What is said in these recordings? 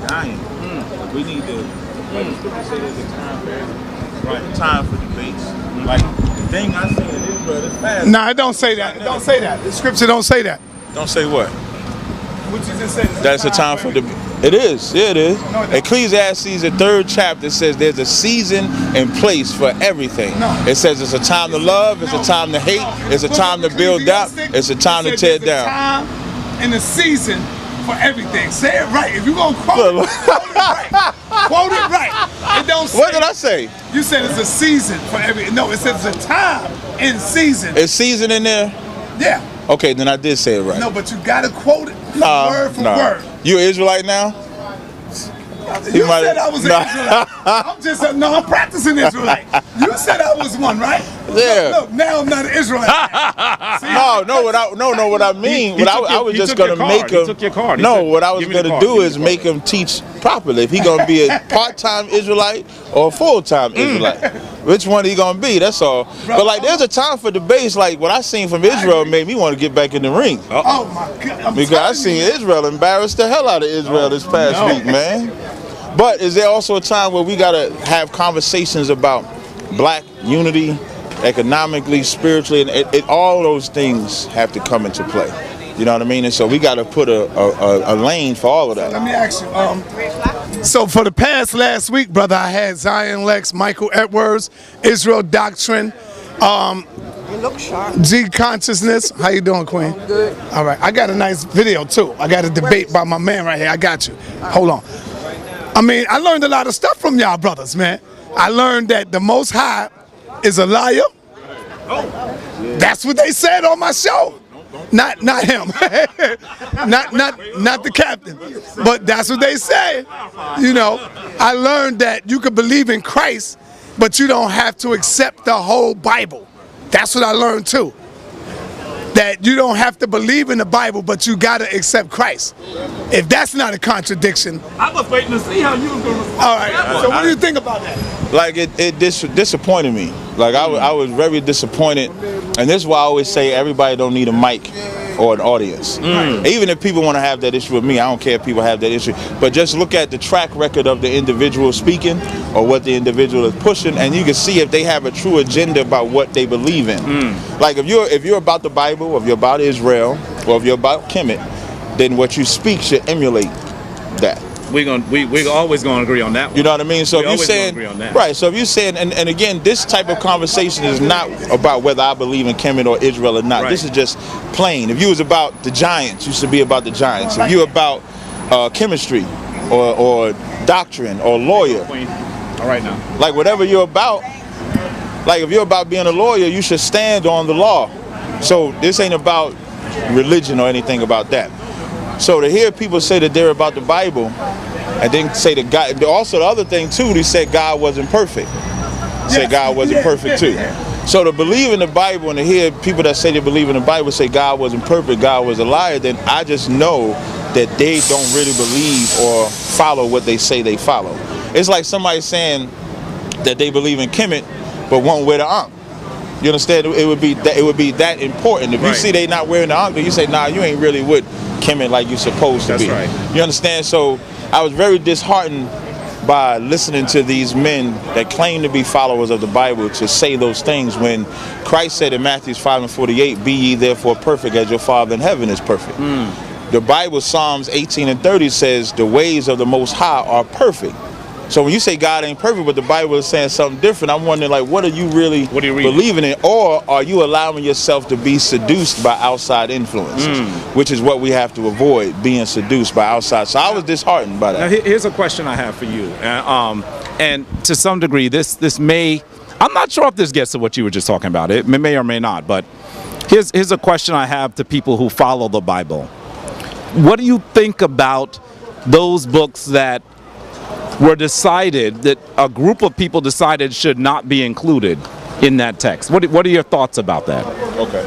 Dying. We need to, like the scripture say, there's a time for everything. Right. Time for debates. Like the thing I say in Israel is fast. Nah, it don't say that. It don't say that. The scripture don't say that. Don't say what? What you just said. That's a time for debate. It is. Yeah, it is. No, Ecclesiastes, the 3rd chapter, says there's a season and place for everything. No. It says it's a time to love, it's a time to hate, it's a time to build up, it's a time to tear down. Time and a season for everything. Say it right. If you're going to quote it, quote it right. Quote it right. It don't say, what did I say? You said it's a season for everything. No, it says it's a time and season. Is season in there? Yeah. Okay, then I did say it right. No, but you got to quote it word for word. You an Israelite now? You said I was an Israelite. I'm just I'm practicing Israelite. You said I was one, right? Yeah. Look, now I'm not an Israelite. What I mean. I was just gonna make him. What I was gonna do is make him teach properly. If he gonna be a part-time Israelite or a full-time Israelite, which one he gonna be? That's all. But like, there's a time for debates. Like what I seen from Israel made me want to get back in the ring. Oh my God! Because I seen Israel embarrass the hell out of Israel this past week, man. But is there also a time where we gotta have conversations about black unity, economically, spiritually, and all those things have to come into play. You know what I mean? And so we got to put a lane for all of that. Let me ask you. So for the past last week, brother, I had Zion Lex, Michael Edwards, Israel Doctrine, you look sharp. G Consciousness. How you doing, Queen? I'm good. All right. I got a nice video too. I got a debate by my man right here. I got you. Hold on. I mean, I learned a lot of stuff from y'all brothers, man. I learned that the Most High is a liar. That's what they said on my show. Not him. not the captain. But that's what they say. You know, I learned that you can believe in Christ, but you don't have to accept the whole Bible. That's what I learned too. That you don't have to believe in the Bible, but you gotta accept Christ. If that's not a contradiction. I was waiting to see how you was gonna respond. All right. So what do you think about that? Like it disappointed me. Like I was very disappointed, and this is why I always say everybody don't need a mic or an audience. Even if people want to have that issue with me, I don't care if people have that issue. But just look at the track record of the individual speaking or what the individual is pushing, and you can see if they have a true agenda about what they believe in. Like if you're about the Bible, or if you're about Israel, or if you're about Kemet, then what you speak should emulate that. We're always gonna agree on that one. You know what I mean? So if you're saying, right, so if you're saying, and again, this type of conversation is not about whether I believe in Kemet or Israel or not. Right. This is just plain. If you was about the Giants, you should be about the Giants. If you're about chemistry or doctrine or lawyer, all right now, like whatever you're about, like if you're about being a lawyer, you should stand on the law. So this ain't about religion or anything about that. So to hear people say that they're about the Bible and then say that God, also the other thing too, they said God wasn't perfect. Said God wasn't perfect too. So to believe in the Bible and to hear people that say they believe in the Bible say God wasn't perfect, God was a liar, then I just know that they don't really believe or follow what they say they follow. It's like somebody saying that they believe in Kemet but won't wear the Ankh. You understand? It would be that important. If you see they not wearing the Ankh, you say, nah, you ain't really with Kemet like you're supposed to be. That's right. You understand? So I was very disheartened by listening to these men that claim to be followers of the Bible to say those things when Christ said in Matthew 5:48, be ye therefore perfect as your Father in heaven is perfect. The Bible, Psalms 18:30 says the ways of the Most High are perfect. So when you say God ain't perfect, but the Bible is saying something different, I'm wondering, like, what are you really believing in? Or are you allowing yourself to be seduced by outside influences, which is what we have to avoid, being seduced by outside. So I was disheartened by that. Now, here's a question I have for you. And to some degree, this may, I'm not sure if this gets to what you were just talking about. It may or may not, but here's a question I have to people who follow the Bible. What do you think about those books that were decided, that a group of people decided should not be included in that text? What are your thoughts about that? Okay.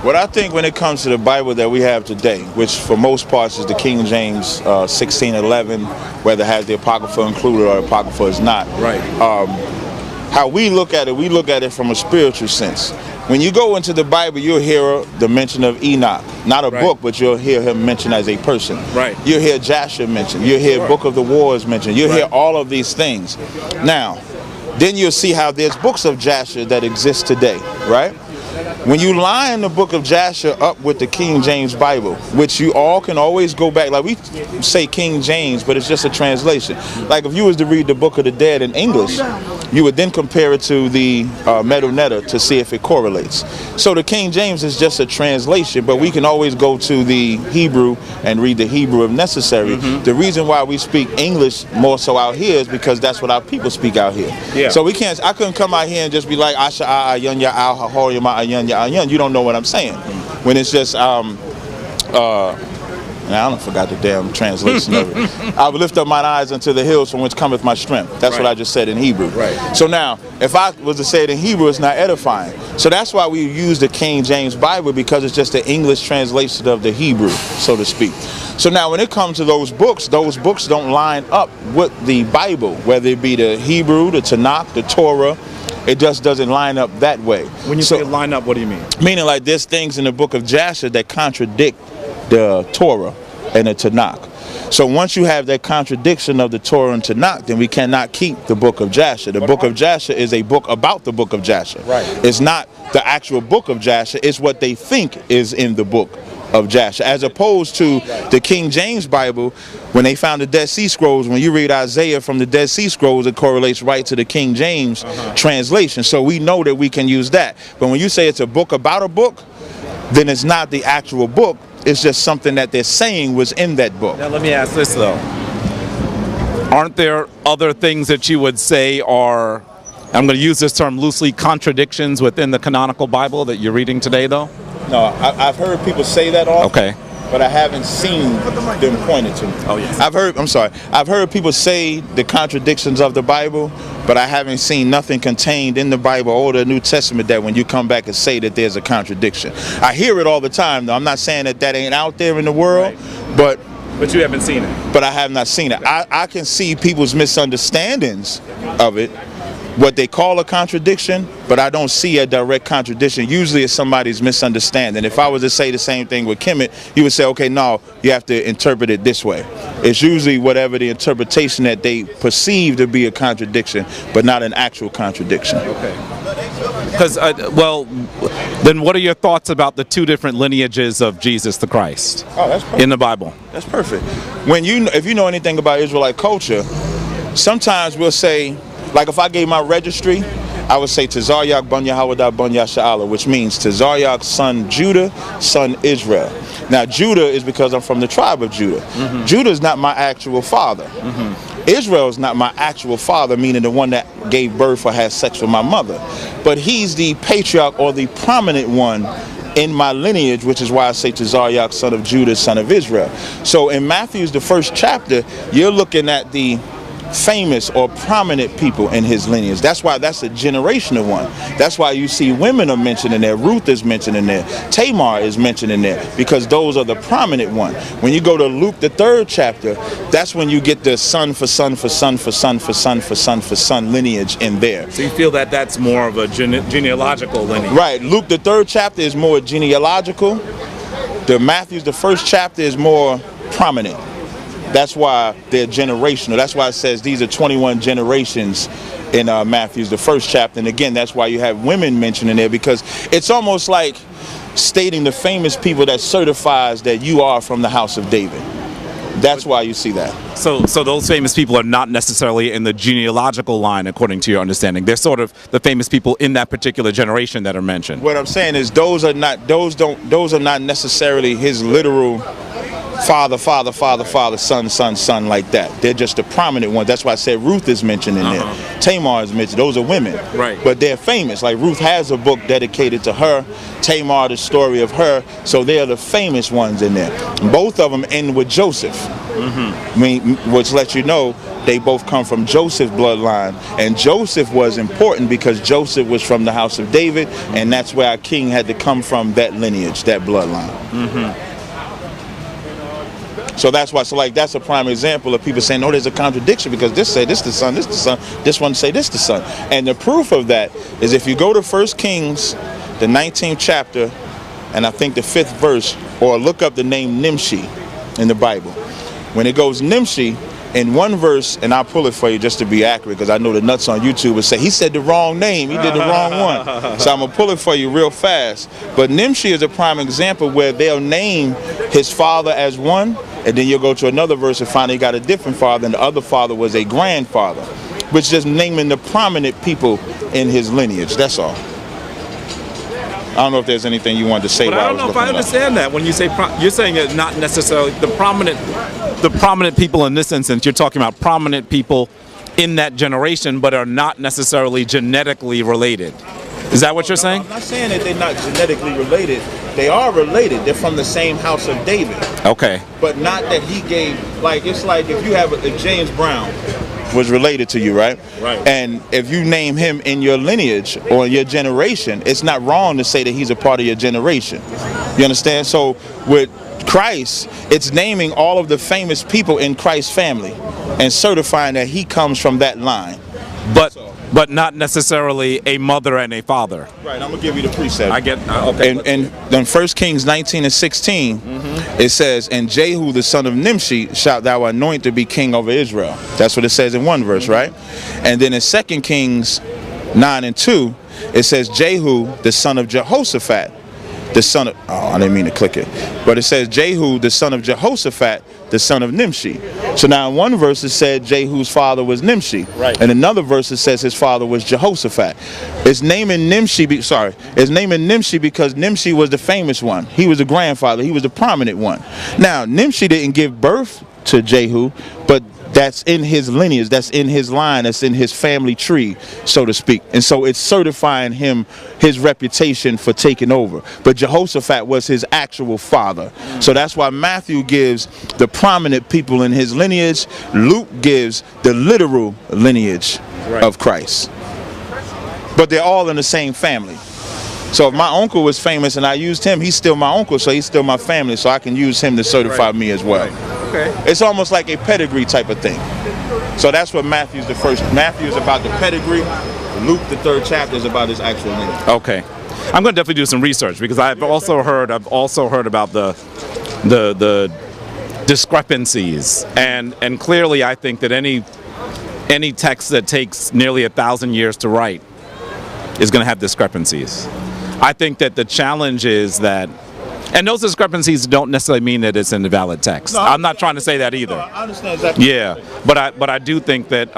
What I think when it comes to the Bible that we have today, which for most parts is the King James 1611, whether it has the Apocrypha included or the Apocrypha is not. Right. How we look at it from a spiritual sense. When you go into the Bible, you'll hear the mention of Enoch. Not a book, but you'll hear him mentioned as a person. Right. You'll hear Joshua mentioned. You'll hear Book of the Wars mentioned. You'll hear all of these things. Now, then you'll see how there's books of Joshua that exist today, right? When you line the book of Joshua up with the King James Bible, which you all can always go back, like we say King James, but it's just a translation. Like if you was to read the Book of the Dead in English, you would then compare it to the Medu-Neter to see if it correlates. So the King James is just a translation, but we can always go to the Hebrew and read the Hebrew if necessary. The reason why we speak English more so out here is because that's what our people speak out here. So we can't, I couldn't come out here and just be like, Asha, Ayun, Ya, Al, Hahor, Yama, Ayun, Ya, Ayun. You don't know what I'm saying. When it's just, now I forgot the damn translation of it. I will lift up mine eyes unto the hills from which cometh my strength. That's what I just said in Hebrew. So now, if I was to say it in Hebrew, it's not edifying. So that's why we use the King James Bible, because it's just the English translation of the Hebrew, so to speak. So now when it comes to those books don't line up with the Bible, whether it be the Hebrew, the Tanakh, the Torah. It just doesn't line up that way. When you say line up, what do you mean? Meaning like there's things in the book of Joshua that contradict the Torah and the Tanakh. So once you have that contradiction of the Torah and Tanakh, then we cannot keep the book of Joshua. The book of Joshua is a book about the book of Joshua. It's not the actual book of Joshua. It's what they think is in the book of Joshua, as opposed to the King James Bible. When they found the Dead Sea Scrolls, when you read Isaiah from the Dead Sea Scrolls, it correlates right to the King James translation. So we know that we can use that. But when you say it's a book about a book, then it's not the actual book. It's just something that they're saying was in that book. Now let me ask this though. Aren't there other things that you would say are, I'm going to use this term loosely, contradictions within the canonical Bible that you're reading today though? No, I've heard people say that often. Okay. But I haven't seen them pointed to me. Oh, yes. I've heard people say the contradictions of the Bible, but I haven't seen nothing contained in the Bible or the New Testament that when you come back and say that there's a contradiction. I hear it all the time, though. I'm not saying that that ain't out there in the world, but you haven't seen it. But I have not seen it. I can see people's misunderstandings of it, what they call a contradiction, but I don't see a direct contradiction. Usually it's somebody's misunderstanding. If I was to say the same thing with Kemet, you would say, okay, no, you have to interpret it this way. It's usually whatever the interpretation that they perceive to be a contradiction, but not an actual contradiction. Okay. Because, well, then what are your thoughts about the two different lineages of Jesus the Christ in the Bible? That's perfect. If you know anything about Israelite culture, sometimes we'll say, like if I gave my registry, I would say Tazaryach Bun Yahweh Bun Yasha'Allah, which means Tazaryach, son Judah, son Israel. Now Judah is because I'm from the tribe of Judah. Judah is not my actual father. Israel is not my actual father, meaning the one that gave birth or had sex with my mother. But he's the patriarch or the prominent one in my lineage, which is why I say Tazaryach, son of Judah, son of Israel. So in Matthew's, the first chapter, you're looking at the famous or prominent people in his lineage. That's why that's a generational one. That's why you see women are mentioned in there. Ruth is mentioned in there. Tamar is mentioned in there, because those are the prominent one. When you go to Luke, the 3rd chapter, that's when you get the son for son for son for son for son for son for son lineage in there. So you feel that that's more of a genealogical lineage? Right. Luke, the 3rd chapter is more genealogical. The Matthew's, the 1st chapter is more prominent. That's why they're generational. That's why it says these are 21 generations in Matthew's, the 1st chapter. And again, that's why you have women mentioned in there, because it's almost like stating the famous people that certifies that you are from the house of David. That's why you see that. So those famous people are not necessarily in the genealogical line, according to your understanding. They're sort of the famous people in that particular generation that are mentioned. What I'm saying is those are not necessarily his literal father, son, like that. They're just the prominent ones. That's why I said Ruth is mentioned in there. Tamar is mentioned. Those are women. Right. But they're famous. Like Ruth has a book dedicated to her. Tamar, the story of her. So they're the famous ones in there. Both of them end with Joseph. I mean, which lets you know they both come from Joseph's bloodline. And Joseph was important because Joseph was from the house of David, and that's where our king had to come from, that lineage, that bloodline. So that's why, that's a prime example of people saying, no, there's a contradiction, because this say this the son, this the son, this one say this the son. And the proof of that is if you go to 1 Kings the 19th chapter, and I think the 5th verse, or look up the name Nimshi in the Bible. When it goes Nimshi, in one verse, and I'll pull it for you just to be accurate, because I know the nuts on YouTube will say, he said the wrong name, he did the wrong one. So I'm going to pull it for you real fast. But Nimshi is a prime example where they'll name his father as one, and then you'll go to another verse and find he got a different father, and the other father was a grandfather, which is just naming the prominent people in his lineage. That's all. I don't know if there's anything you wanted to say. But I don't know if I understand that. When you say you're saying it's not necessarily the prominent people in this instance. You're talking about prominent people in that generation, but are not necessarily genetically related. Is that what you're saying? I'm not saying that they're not genetically related. They are related. They're from the same house of David. Okay. But not that he gave. Like, it's like if you have a James Brown was related to you, right? Right. And if you name him in your lineage or in your generation, it's not wrong to say that he's a part of your generation. You understand? So with Christ, it's naming all of the famous people in Christ's family and certifying that he comes from that line. But not necessarily a mother and a father. Right, I'm going to give you the precept. I get, okay. And then 1 Kings 19 and 16, it says, and Jehu the son of Nimshi shalt thou anoint to be king over Israel. That's what it says in one verse, right? And then in 2 Kings 9 and 2, it says Jehu the son of Jehoshaphat, the son of, oh, I didn't mean to click it, but it says Jehu the son of Jehoshaphat, the son of Nimshi. So now in one verse it said Jehu's father was Nimshi. Right. And another verse it says his father was Jehoshaphat. It's naming Nimshi, it's naming Nimshi because Nimshi was the famous one. He was the grandfather. He was the prominent one. Now, Nimshi didn't give birth to Jehu, but that's in his lineage, that's in his line, that's in his family tree, so to speak. And so it's certifying him, his reputation for taking over. But Jehoshaphat was his actual father. So that's why Matthew gives the prominent people in his lineage. Luke gives the literal lineage of Christ. But they're all in the same family. So if my uncle was famous and I used him, he's still my uncle, so he's still my family, so I can use him to certify me as well. Okay. It's almost like a pedigree type of thing. So that's what Matthew's the first. Matthew is about the pedigree. Luke, the 3rd chapter, is about his actual lineage. Okay. I'm going to definitely do some research because I've also heard about the discrepancies, and clearly I think that any text that takes nearly 1,000 years to write is going to have discrepancies. I think that the challenge is that, and those discrepancies don't necessarily mean that it's an invalid text. No, I'm not trying to say that either. No, I understand exactly. Yeah, but I do think that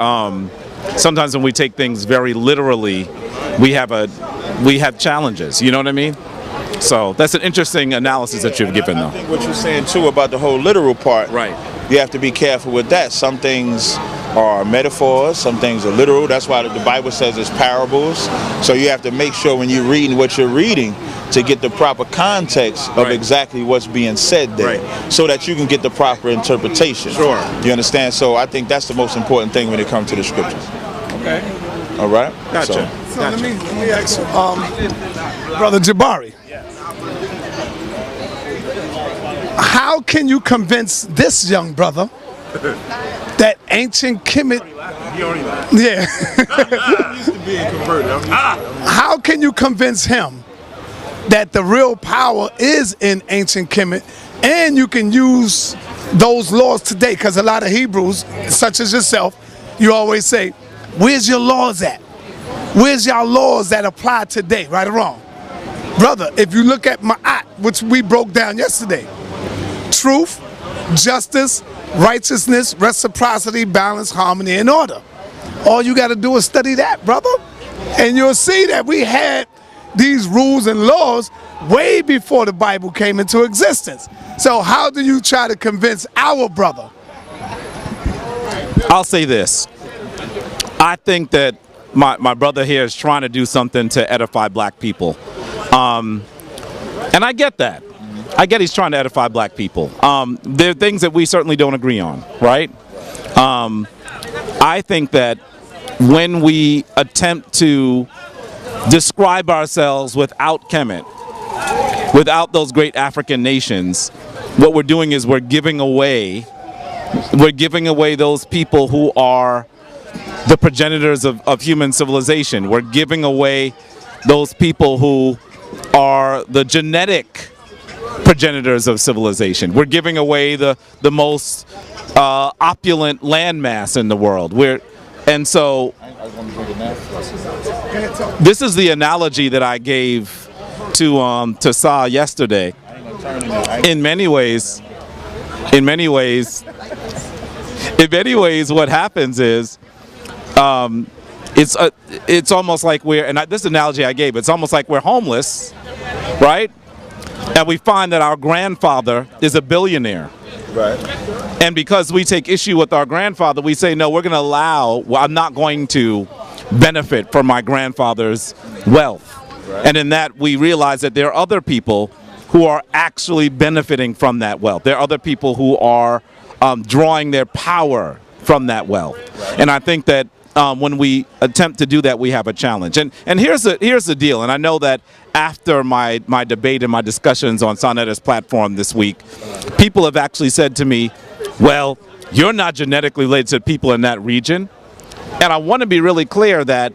sometimes when we take things very literally, we have challenges. You know what I mean? So that's an interesting analysis that you've given, though. I think what you're saying too about the whole literal part. Right. You have to be careful with that. Some things are metaphors, some things are literal. That's why the Bible says it's parables. So you have to make sure when you're reading what you're reading to get the proper context of exactly what's being said there, so that you can get the proper interpretation. Sure. You understand? So I think that's the most important thing when it comes to the scriptures. Okay. All right? Gotcha. So let me ask you, Brother Jabari, how can you convince this young brother that ancient Kemet, how can you convince him that the real power is in ancient Kemet, and you can use those laws today? Because a lot of Hebrews, such as yourself, you always say, where's your laws at? Where's y'all laws that apply today, right or wrong? Brother, if you look at Ma'at, which we broke down yesterday, truth, justice, righteousness, reciprocity, balance, harmony, and order. All you got to do is study that, brother. And you'll see that we had these rules and laws way before the Bible came into existence. So how do you try to convince our brother? I'll say this. I think that my brother here is trying to do something to edify black people. And I get that. I get he's trying to edify black people. There are things that we certainly don't agree on, right? I think that when we attempt to describe ourselves without Kemet, without those great African nations, what we're doing is we're giving away those people who are the progenitors of human civilization. We're giving away those people who are the genetic progenitors of civilization. We're giving away the most opulent landmass in the world. And so this is the analogy that I gave to Sa yesterday. In many ways, what happens is it's almost like this analogy I gave, it's almost like we're homeless, right? And we find that our grandfather is a billionaire. Right. And because we take issue with our grandfather, we say, no, I'm not going to benefit from my grandfather's wealth. Right. And in that, we realize that there are other people who are actually benefiting from that wealth. There are other people who are drawing their power from that wealth. Right. And I think that when we attempt to do that, we have a challenge. And here's the deal. And I know that after my debate and my discussions on Soneta's platform this week, people have actually said to me, well, you're not genetically related to people in that region. And I want to be really clear that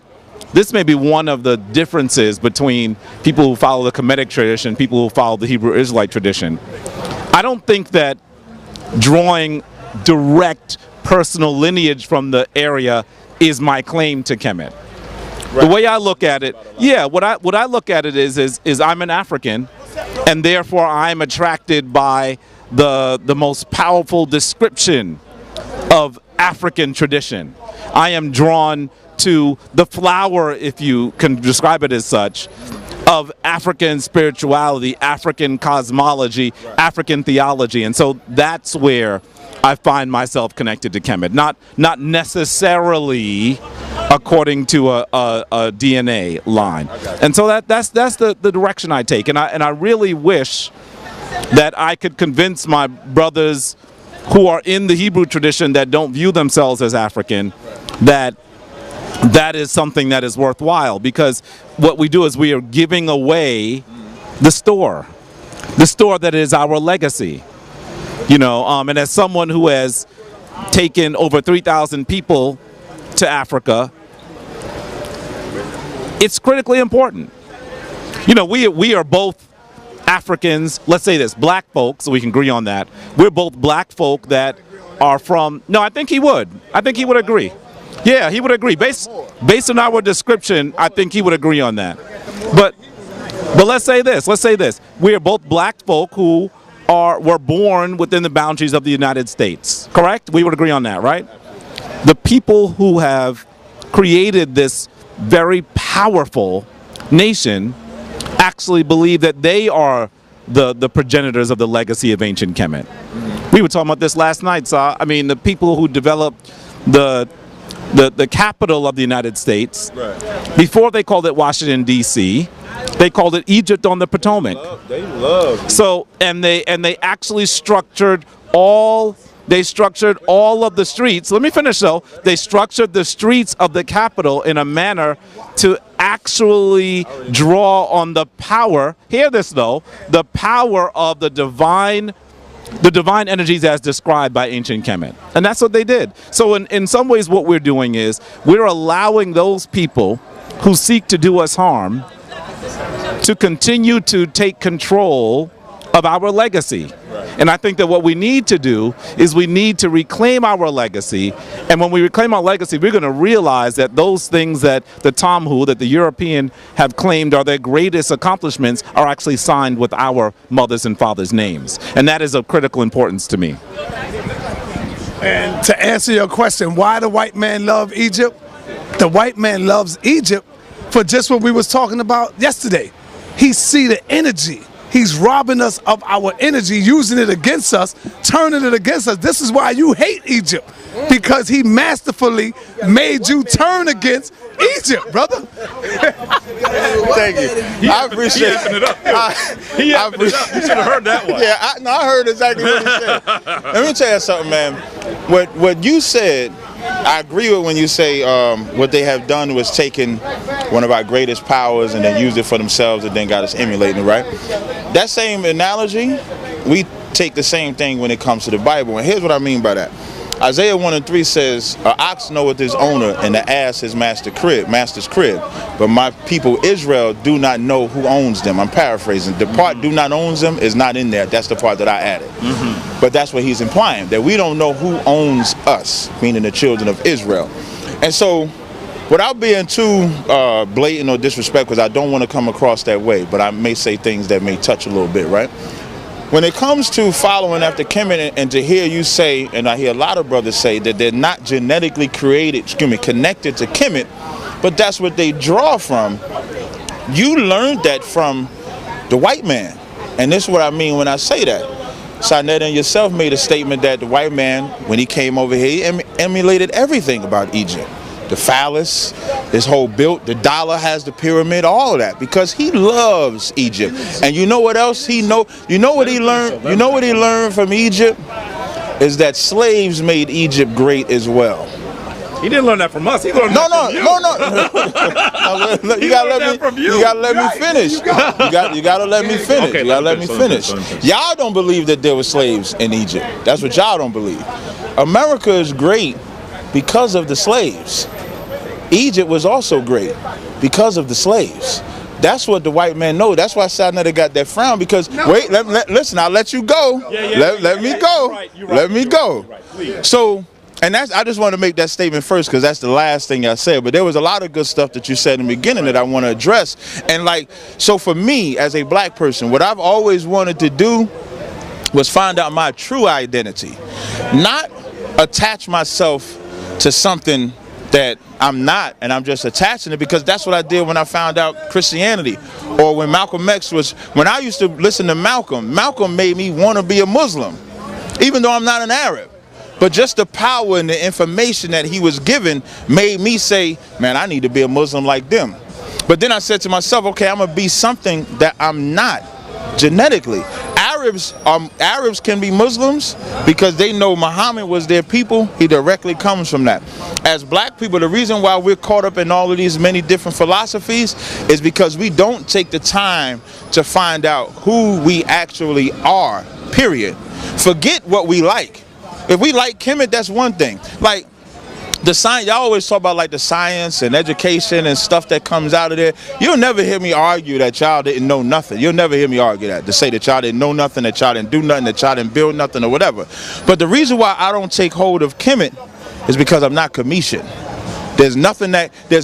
this may be one of the differences between people who follow the Kemetic tradition and people who follow the Hebrew Israelite tradition. I don't think that drawing direct personal lineage from the area is my claim to Kemet. Right. The way I look at it, what I look at it is I'm an African, and therefore I'm attracted by the most powerful description of African tradition. I am drawn to the flower, if you can describe it as such, of African spirituality, African cosmology, right. African theology, and so that's where I find myself connected to Kemet, not necessarily according to a DNA line. And so that's the direction I take, and I really wish that I could convince my brothers who are in the Hebrew tradition that don't view themselves as African that is something that is worthwhile, because what we do is we are giving away the store that is our legacy. And as someone who has taken over 3,000 people to Africa, it's critically important. We are both Africans, let's say this, black folk, so we can agree on that. We're both black folk that are from, no, I think he would agree. Yeah, he would agree. Based on our description, I think he would agree on that. But let's say this. We are both black folk who were born within the boundaries of the United States. Correct? We would agree on that, right? The people who have created this very powerful nation actually believe that they are the progenitors of the legacy of ancient Kemet. We were talking about this last night, so I mean, the people who developed the capital of the United States, right. Before they called it Washington, D.C., they called it Egypt on the Potomac. They love. So and they actually structured all of the streets. Let me finish though. They structured the streets of the capital in a manner to actually draw on the power. Hear this though, the power of the divine energies as described by ancient Kemet. And that's what they did. So in some ways what we're doing is we're allowing those people who seek to do us harm to continue to take control of our legacy. Right. And I think that what we need to do is we need to reclaim our legacy. And when we reclaim our legacy, we're going to realize that those things that the Tamhu, that the European have claimed are their greatest accomplishments are actually signed with our mothers and fathers' names. And that is of critical importance to me. And to answer your question, why the white man love Egypt? The white man loves Egypt for just what we was talking about yesterday. He see the energy. He's robbing us of our energy, using it against us, turning it against us. This is why you hate Egypt, because he masterfully made you turn against Egypt, brother. Thank you. I appreciate it. He you should have heard that one. Yeah, I heard exactly what he said. Let me tell you something, man. What you said, I agree with when you say what they have done was taken one of our greatest powers and then used it for themselves and then got us emulating it, right? That same analogy, we take the same thing when it comes to the Bible. And here's what I mean by that. Isaiah 1:3 says, "An ox knoweth his owner, and the ass his master's crib. But my people Israel do not know who owns them." I'm paraphrasing. The part "do not owns them" is not in there. That's the part that I added. But that's what he's implying, that we don't know who owns us, meaning the children of Israel. And so, without being too blatant or disrespectful, because I don't want to come across that way, but I may say things that may touch a little bit, right? When it comes to following after Kemet, and to hear you say, and I hear a lot of brothers say, that they're not genetically connected to Kemet, but that's what they draw from. You learned that from the white man. And this is what I mean when I say that. Sanet and yourself made a statement that the white man, when he came over here, he emulated everything about Egypt. The phallus, this whole built, the dollar has the pyramid, all of that, because he loves Egypt. And you know what else you know what he learned? You know what he learned from Egypt? Is that slaves made Egypt great as well. He didn't learn that from us. He learned that from you. No. You gotta let me finish. You gotta let me finish. Okay, you gotta let me finish. Y'all don't believe that there were slaves in Egypt. That's what y'all don't believe. America is great because of the slaves. Egypt was also great because of the slaves. That's what the white man know. That's why Sanet got that frown, because wait, listen, I'll let you go. Let me go. Let me go. So, and that's, I just want to make that statement first, because that's the last thing I said. But there was a lot of good stuff that you said in the beginning that I want to address. And like, so for me as a black person, what I've always wanted to do was find out my true identity, not attach myself to something that I'm not, and I'm just attaching it, because that's what I did when I found out Christianity, or when Malcolm X was, when I used to listen to Malcolm made me want to be a Muslim, even though I'm not an Arab. But just the power and the information that he was given made me say, man, I need to be a Muslim like them. But then I said to myself, okay, I'm gonna be something that I'm not genetically. Arabs can be Muslims because they know Muhammad was their people. He directly comes from that. As black people, the reason why we're caught up in all of these many different philosophies is because we don't take the time to find out who we actually are, period. Forget what we like. If we like Kemet, that's one thing. Like, the science, y'all always talk about like the science and education and stuff that comes out of there. You'll never hear me argue that y'all didn't know nothing. You'll never hear me argue that, to say that y'all didn't know nothing, that y'all didn't do nothing, that y'all didn't build nothing or whatever. But the reason why I don't take hold of Kemet is because I'm not Cometian. There's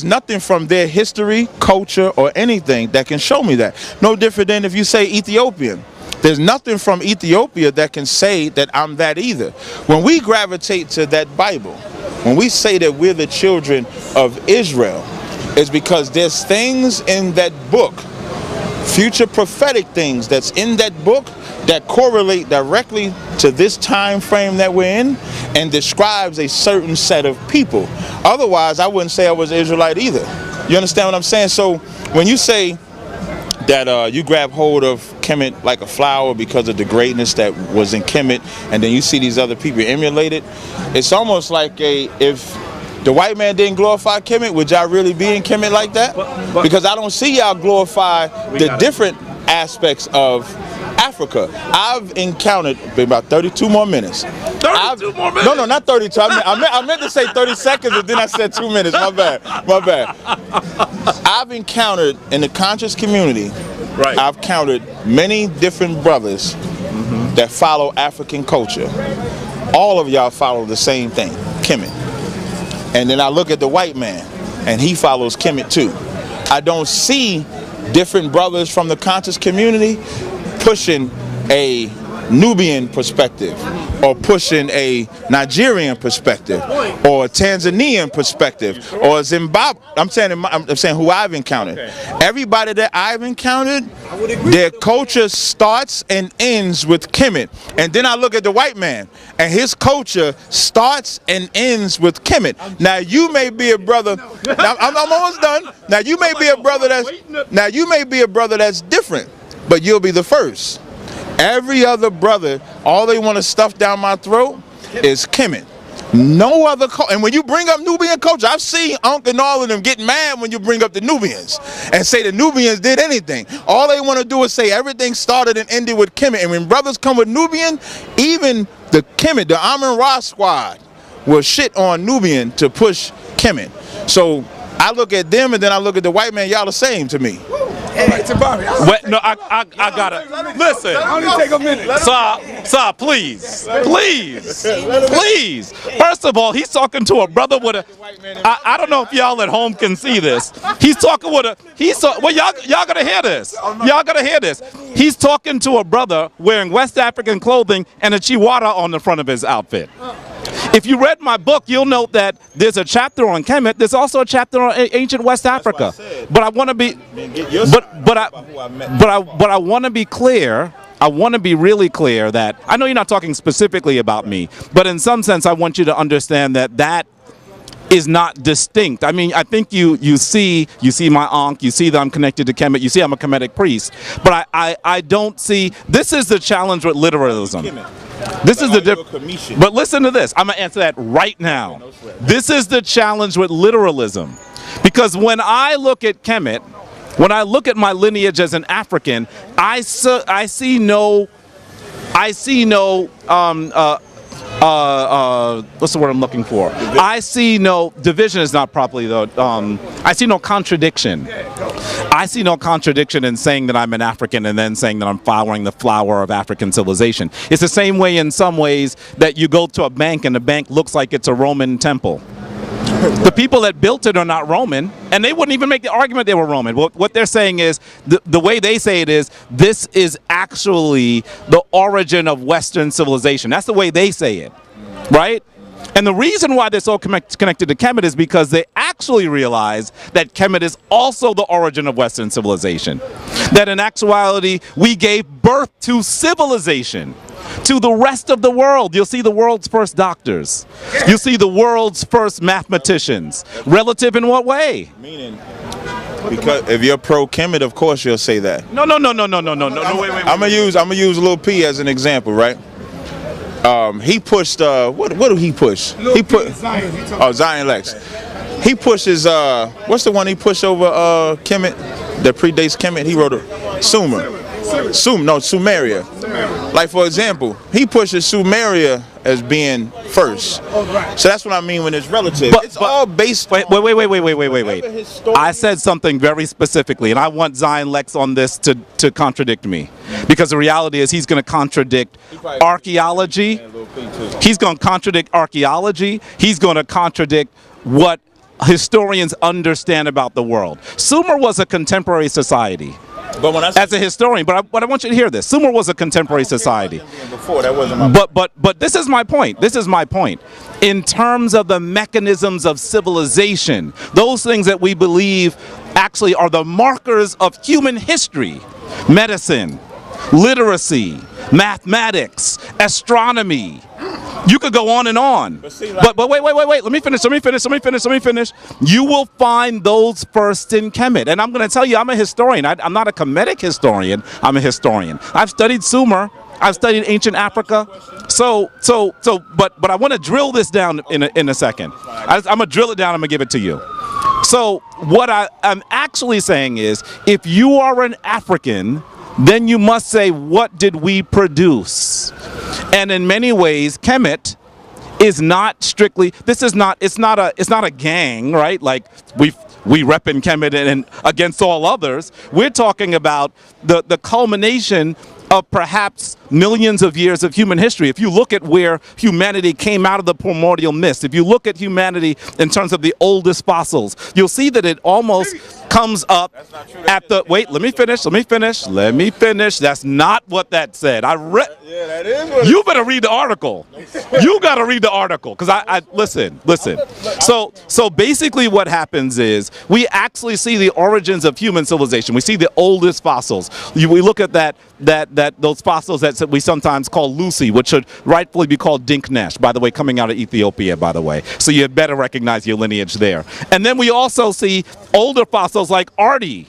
nothing from their history, culture, or anything that can show me that. No different than if you say Ethiopian. There's nothing from Ethiopia that can say that I'm that either. When we gravitate to that Bible, when we say that we're the children of Israel, it's because there's things in that book, future prophetic things that's in that book, that correlate directly to this time frame that we're in and describes a certain set of people. Otherwise, I wouldn't say I was Israelite either. You understand what I'm saying? So when you say that you grab hold of Kemet like a flower because of the greatness that was in Kemet, and then you see these other people emulate it, it's almost like if the white man didn't glorify Kemet, would y'all really be in Kemet like that? Because I don't see y'all glorify the different aspects of Africa. I've encountered, about 32 more minutes. 32 more minutes? No, not 32. I meant to say 30 seconds, and then I said 2 minutes. My bad. I've encountered in the conscious community, right, I've counted many different brothers that follow African culture. All of y'all follow the same thing, Kemet. And then I look at the white man, and he follows Kemet too. I don't see different brothers from the conscious community pushing a Nubian perspective, or pushing a Nigerian perspective, or a Tanzanian perspective, or Zimbabwe. I'm saying who I've encountered. Everybody that I've encountered, their culture starts and ends with Kemet. And then I look at the white man, and his culture starts and ends with Kemet. Now you may be a brother. Now, I'm almost done. Now you may be a brother that's different, but you'll be the first. Every other brother, all they want to stuff down my throat is Kemet. No other culture. And when you bring up Nubian culture, I've seen Unc and all of them get mad when you bring up the Nubians and say the Nubians did anything. All they want to do is say everything started and ended with Kemet. And when brothers come with Nubian, even the Kemet, the Amun Ra squad, will shit on Nubian to push Kemet. So I look at them and then I look at the white man. Y'all the same to me. All right, Jabari. Wait, no, I gotta listen. Only take a minute. Sir, please. First of all, he's talking to a brother with a. I don't know if y'all at home can see this. He's talking with a. Well, y'all gonna hear this. Y'all gonna hear this. He's talking to a brother wearing West African clothing and a chihuahua on the front of his outfit. If you read my book, you'll note that there's a chapter on Kemet. There's also a chapter on ancient West Africa. But I want to be, but I want to be clear. I want to be really clear that I know you're not talking specifically about me, but in some sense, I want you to understand that that is not distinct. I mean, I think you see my ankh, you see that I'm connected to Kemet, you see I'm a Kemetic priest, but I don't see. This is the challenge with literalism. This is the difference. But listen to this. I'm going to answer that right now. This is the challenge with literalism. Because when I look at Kemet, when I look at my lineage as an African, I see no what's the word I'm looking for? I see no division is not properly though. I see no contradiction. I see no contradiction in saying that I'm an African and then saying that I'm following the flower of African civilization. It's the same way in some ways that you go to a bank and the bank looks like it's a Roman temple. The people that built it are not Roman, and they wouldn't even make the argument they were Roman. What they're saying is, the way they say it is, this is actually the origin of Western civilization. That's the way they say it, right? And the reason why they're so connected to Kemet is because they actually realize that Kemet is also the origin of Western civilization. That in actuality, we gave birth to civilization. To the rest of the world. You'll see the world's first doctors. You'll see the world's first mathematicians. Relative in what way? Meaning, because if you're pro Kemet, of course you'll say that. No. Wait. I'm gonna use little P as an example, right? He pushed what did he push? He put Zion Lex. He pushes what's the one he pushed over Kemet that predates Kemet? He wrote a Sumeria. Like for example, he pushes Sumeria as being first. So that's what I mean when it's relative. It's all based. Wait. I said something very specifically, and I want Zion Lex on this to contradict me, because the reality is he's going to contradict archaeology. He's going to contradict archaeology. He's going to contradict what historians understand about the world. Sumer was a contemporary society. But when as a historian, but I want you to hear this. Sumer was a contemporary society. Before, that wasn't my but this is my point. This is my point. In terms of the mechanisms of civilization, those things that we believe actually are the markers of human history, medicine, literacy, mathematics, astronomy. You could go on and on. But wait. Let me finish. You will find those first in Kemet. And I'm going to tell you, I'm a historian. I'm not a Kemetic historian. I'm a historian. I've studied Sumer. I've studied ancient Africa. But I want to drill this down in a second. I'm going to drill it down. I'm going to give it to you. So what I'm actually saying is, if you are an African, then you must say, what did we produce? And in many ways, Kemet is not strictly. It's not a gang, right? Like we rep in Kemet and against all others. We're talking about the culmination of perhaps millions of years of human history. If you look at where humanity came out of the primordial mist, if you look at humanity in terms of the oldest fossils, you'll see that it almost comes up at the, wait, let me finish. That's not what that said. Yeah, that is what you better read the article. You got to read the article, because I listen. So basically what happens is we actually see the origins of human civilization. We see the oldest fossils. We look at those fossils that we sometimes call Lucy, which should rightfully be called Dinknesh, by the way, coming out of Ethiopia, by the way. So you had better recognize your lineage there. And then we also see older fossils like Ardi.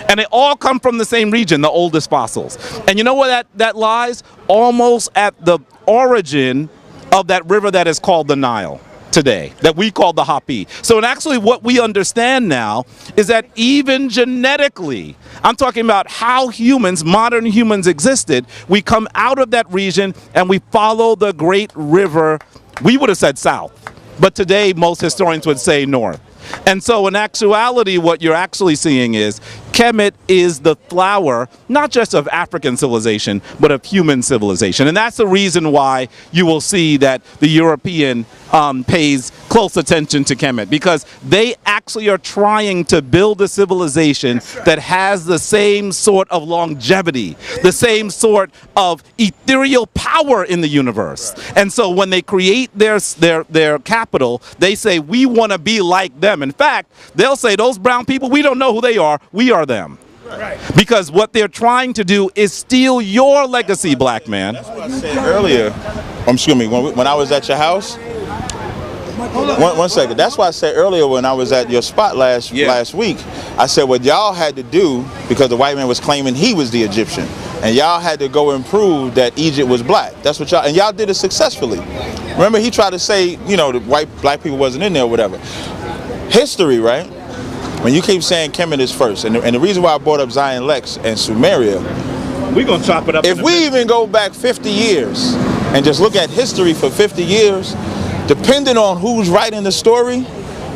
And they all come from the same region, the oldest fossils. And you know where that lies? Almost at the origin of that river that is called the Nile today, that we call the Hapi. So actually what we understand now is that even genetically, I'm talking about how modern humans existed, we come out of that region and we follow the great river, we would have said south. but today most historians would say north. And so in actuality, what you're actually seeing is Kemet is the flower, not just of African civilization, but of human civilization. And that's the reason why you will see that the European pays close attention to Kemet, because they actually are trying to build a civilization that has the same sort of longevity, the same sort of ethereal power in the universe. And so when they create their capital, they say, we want to be like them. In fact, they'll say, those brown people, we don't know who they are, we are them. Right. Because what they're trying to do is steal your legacy, black man. That's what I said earlier. Excuse me, when I was at your house. One second. That's why I said earlier when I was at your spot last week, I said what y'all had to do, because the white man was claiming he was the Egyptian, and y'all had to go and prove that Egypt was black. That's what y'all, and y'all did it successfully. Remember, he tried to say, you know, the black people wasn't in there or whatever. History, right? When you keep saying Kemet is first, and the reason why I brought up Zion Lex and Sumeria, we're gonna chop it up. If we even go back 50 years and just look at history for 50 years, depending on who's writing the story,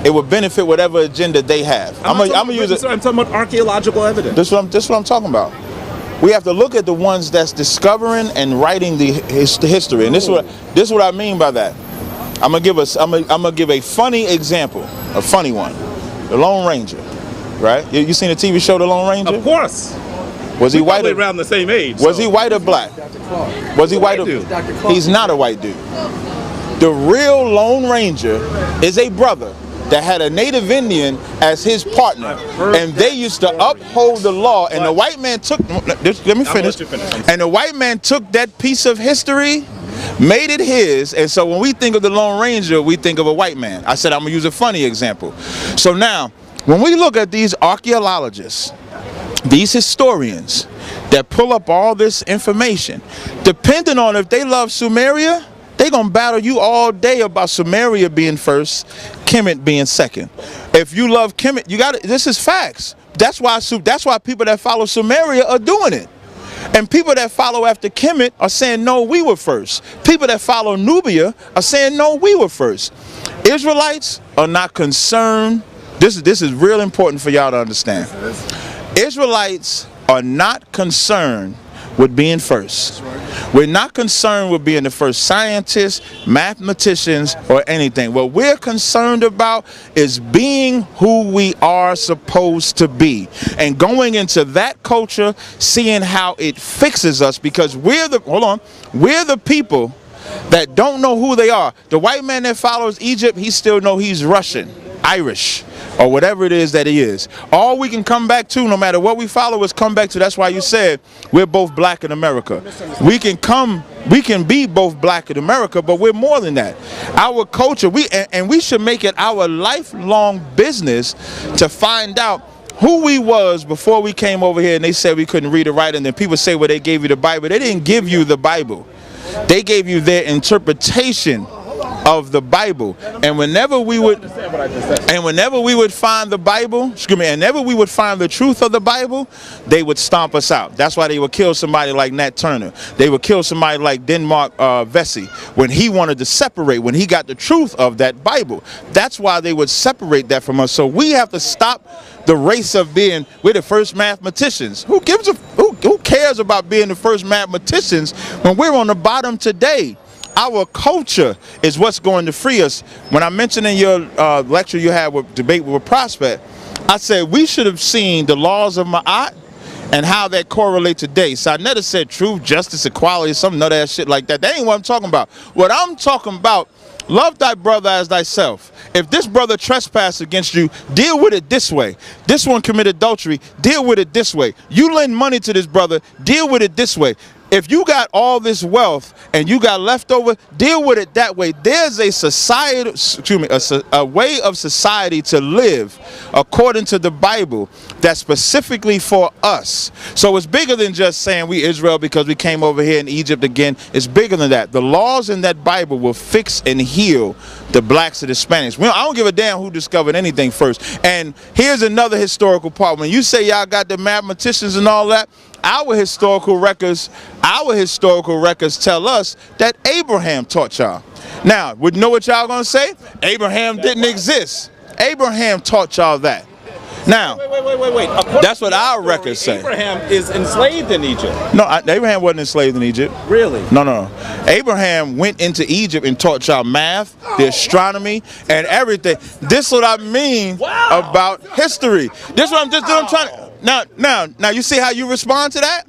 it would benefit whatever agenda they have. I'm gonna use it. I'm talking about archaeological evidence. This is what I'm talking about. We have to look at the ones that's discovering and writing the history, and this is what I mean by that. I'm gonna give a funny example, a funny one. The Lone Ranger, right? You seen the TV show The Lone Ranger? Of course. Was he white? Around the same age. Was he white or black? Was he white or? He's not a white dude. The real Lone Ranger is a brother that had a Native Indian as his partner, and they used to uphold the law. And the white man took. Let me finish. And the white man took that piece of history, made it his, and so when we think of the Lone Ranger, we think of a white man. I said I'm gonna use a funny example. So now, when we look at these archaeologists, these historians that pull up all this information, depending on if they love Sumeria, they're gonna battle you all day about Sumeria being first, Kemet being second. If you love Kemet, you got it. This is facts. That's why people that follow Sumeria are doing it. And people that follow after Kemet are saying, no, we were first. People that follow Nubia are saying, no, we were first. Israelites are not concerned. This is real important for y'all to understand. Israelites are not concerned with being first. We're not concerned with being the first scientists, mathematicians, or anything. What we're concerned about is being who we are supposed to be, and going into that culture, seeing how it fixes us, because we're the people that don't know who they are. The white man that follows Egypt, he still know he's Russian, Irish, or whatever it is that he is. All we can come back to, no matter what we follow, is come back to. That's why you said we're both black in America. We can be both black in America, but we're more than that. Our culture, we should make it our lifelong business to find out who we was before we came over here and they said we couldn't read or write, and then people say, well, they gave you the Bible. They didn't give you the Bible. They gave you their interpretation of the Bible. And whenever we would find the Bible, whenever we would find the truth of the Bible, they would stomp us out. That's why they would kill somebody like Nat Turner. They would kill somebody like Denmark Vesey when he wanted to separate, when he got the truth of that Bible. That's why they would separate that from us. So we have to stop the race of we're the first mathematicians. Who cares about being the first mathematicians when we're on the bottom today? Our culture is what's going to free us. When I mentioned in your lecture you had with debate with Prospect, I said we should have seen the laws of Ma'at and how that correlate today. So I never said truth, justice, equality, some nut ass shit like that. That ain't what I'm talking about. What I'm talking about, love thy brother as thyself. If this brother trespass against you, deal with it this way. This one committed adultery, deal with it this way. You lend money to this brother, deal with it this way. If you got all this wealth and you got leftover, deal with it that way. There's a society, a way of society to live according to the Bible that's specifically for us. So it's bigger than just saying we Israel because we came over here in Egypt again. It's bigger than that. The laws in that Bible will fix and heal the blacks and the Hispanics. I don't give a damn who discovered anything first. And here's another historical part. When you say y'all got the mathematicians and all that, our historical records, Our historical records tell us that Abraham taught y'all. Now, would you know what y'all gonna say? Abraham didn't exist. Abraham taught y'all that. Now, wait. that's what our records say. Abraham is enslaved in Egypt. No, Abraham wasn't enslaved in Egypt. Really? No. Abraham went into Egypt and taught y'all math, the astronomy, and everything. This is what I mean about history. This is what I'm trying to... Now, you see how you respond to that?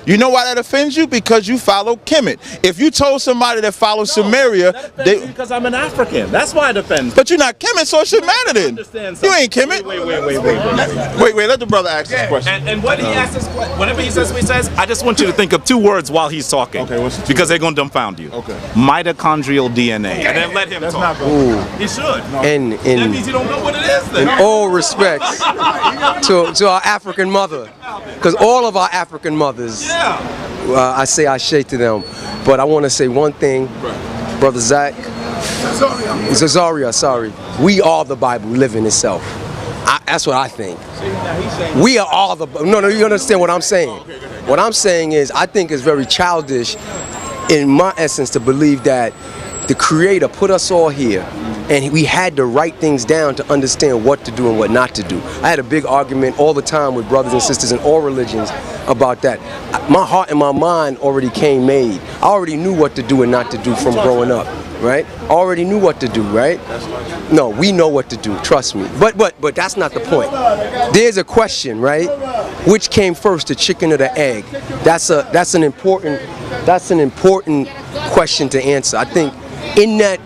You know why that offends you? Because you follow Kemet. If you told somebody that follows Samaria, because I'm an African. That's why it offends me. But you're not Kemet, so it shouldn't matter then. You ain't Kemet. Wait, let the brother ask this question. And when he asks this question, whenever he says what he says, I just want you to think of 2 words while he's talking. Okay, what's the 2 because they're going to dumbfound you. Okay. Mitochondrial DNA. And then let him talk. He should. That means you don't know what it is then. In all respects to our African mother, because all of our African mothers, I say Ashe to them, but I want to say one thing, Brother Zach, Tazaryach, sorry, we are the Bible living itself. That's what I think. We are all the, no, you understand what I'm saying. What I'm saying is, I think it's very childish in my essence to believe that the Creator put us all here and we had to write things down to understand what to do and what not to do. I had a big argument all the time with brothers and sisters in all religions about that. My heart and my mind already came made. I already knew what to do and not to do from growing up, right? I already knew what to do, right? No, we know what to do, trust me. But that's not the point. There's a question, right? Which came first, the chicken or the egg? That's an important question to answer. I think in that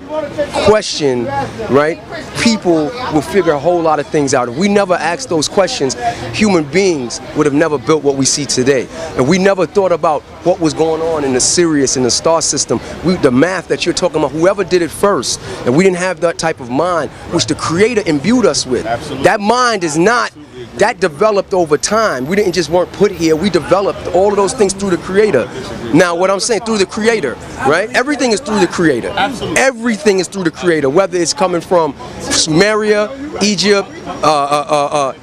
question, right, people will figure a whole lot of things out. If we never asked those questions, human beings would have never built what we see today. And we never thought about what was going on in the Sirius, in the star system. The math that you're talking about, whoever did it first, and we didn't have that type of mind, which the Creator imbued us with. Absolutely. That mind is not, that developed over time. We didn't just weren't put here, we developed all of those things through the Creator. Now what I'm saying, through the Creator, right? Everything is through the Creator. Absolutely. Everything is through the Creator, whether it's coming from Sumeria, Egypt,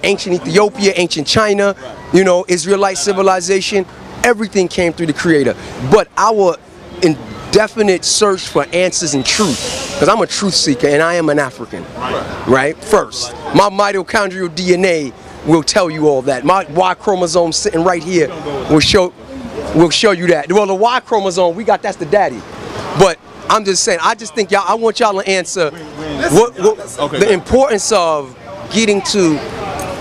ancient Ethiopia, ancient China, you know, Israelite civilization, everything came through the Creator. But our indefinite search for answers and truth, because I'm a truth seeker and I am an African, right? First, my mitochondrial DNA will tell you all that. My Y chromosome sitting right here will show you that. Well, the Y chromosome, we got, that's the daddy. But I'm just saying, I just think I want y'all to answer the importance of getting to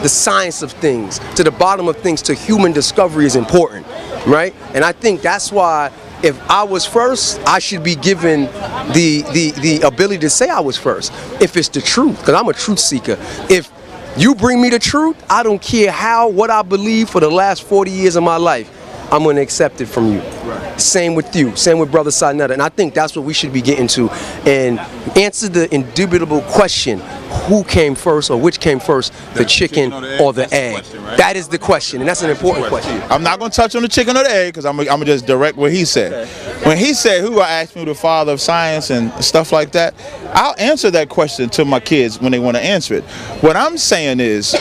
the science of things, to the bottom of things, to human discovery is important, right? And I think that's why if I was first, I should be given the ability to say I was first, if it's the truth, because I'm a truth seeker. If you bring me the truth, I don't care what I believe for the last 40 years of my life, I'm going to accept it from you. Right. Same with you, same with Brother Sinetta. And I think that's what we should be getting to. And answer the indubitable question, who came first or which came first, the chicken or the egg? Question, right? That is the question, and that's an important question. I'm not going to touch on the chicken or the egg because I'm going to just direct what he said. Okay. When he said, who asked me the father of science and stuff like that, I'll answer that question to my kids when they want to answer it. What I'm saying is,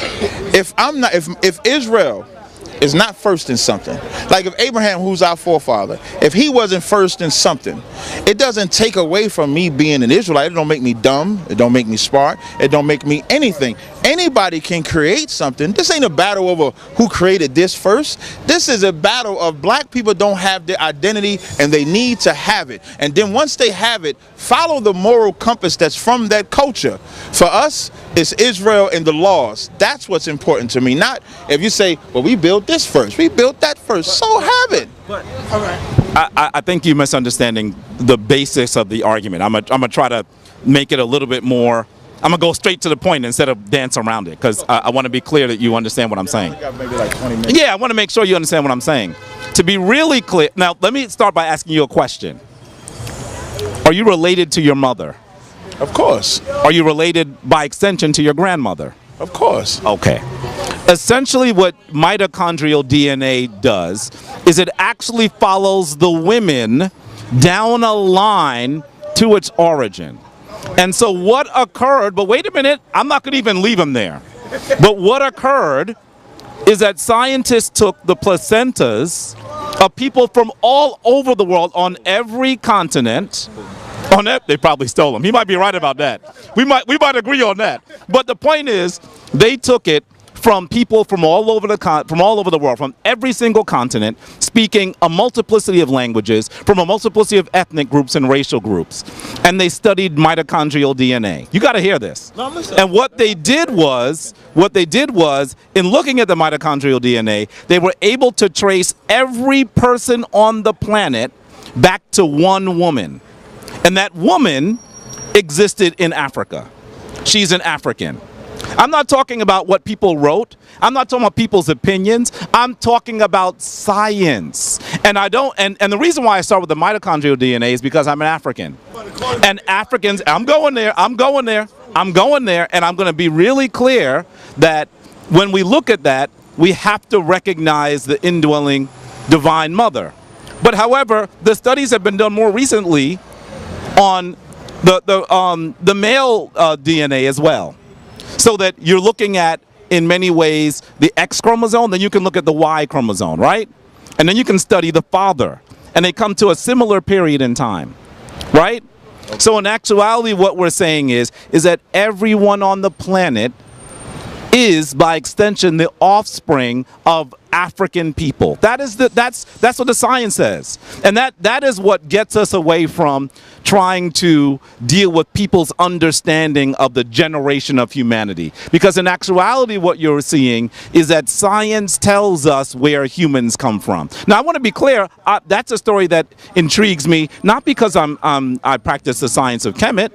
if Israel is not first in something, like if Abraham, who's our forefather, if he wasn't first in something, it doesn't take away from me being an Israelite. It don't make me dumb, it don't make me smart, it don't make me anything. Anybody can create something. This ain't a battle over who created this first. This is a battle of black people don't have their identity and they need to have it. And then once they have it, follow the moral compass that's from that culture. For us, it's Israel and the laws. That's what's important to me. Not if you say, well, we built this first, we built that first, so have it. But, all right. I think you're misunderstanding the basics of the argument. I'm gonna try to make it a little bit more, I'm gonna go straight to the point instead of dance around it, because I want to be clear that you understand what I'm saying. Maybe like 20 minutes. Yeah, I want to make sure you understand what I'm saying. To be really clear, now let me start by asking you a question. Are you related to your mother? Of course. Are you related by extension to your grandmother? Of course. Okay. Essentially what mitochondrial DNA does is it actually follows the women down a line to its origin. And so what occurred, but wait a minute, I'm not going to even leave them there. But what occurred is that scientists took the placentas of people from all over the world on every continent. On that, they probably stole them. He might be right about that. We might agree on that. But the point is, they took it from people from all over the world, from every single continent, speaking a multiplicity of languages, from a multiplicity of ethnic groups and racial groups, and they studied mitochondrial DNA. You got to hear this. No, and what they did was, in looking at the mitochondrial DNA, they were able to trace every person on the planet back to one woman. And that woman existed in Africa. She's an African. I'm not talking about what people wrote. I'm not talking about people's opinions. I'm talking about science. And the reason why I start with the mitochondrial DNA is because I'm an African. And Africans, I'm going there, and I'm going to be really clear that when we look at that, we have to recognize the indwelling divine mother. But however, the studies have been done more recently on the male DNA as well. So that you're looking at, in many ways, the X chromosome, then you can look at the Y chromosome, right? And then you can study the father. And they come to a similar period in time, right? Okay. So in actuality, what we're saying is that everyone on the planet is, by extension, the offspring of African people. That's what the science says. And that is what gets us away from trying to deal with people's understanding of the generation of humanity. Because in actuality, what you're seeing is that science tells us where humans come from. Now, I want to be clear, that's a story that intrigues me, not because I practice the science of Kemet,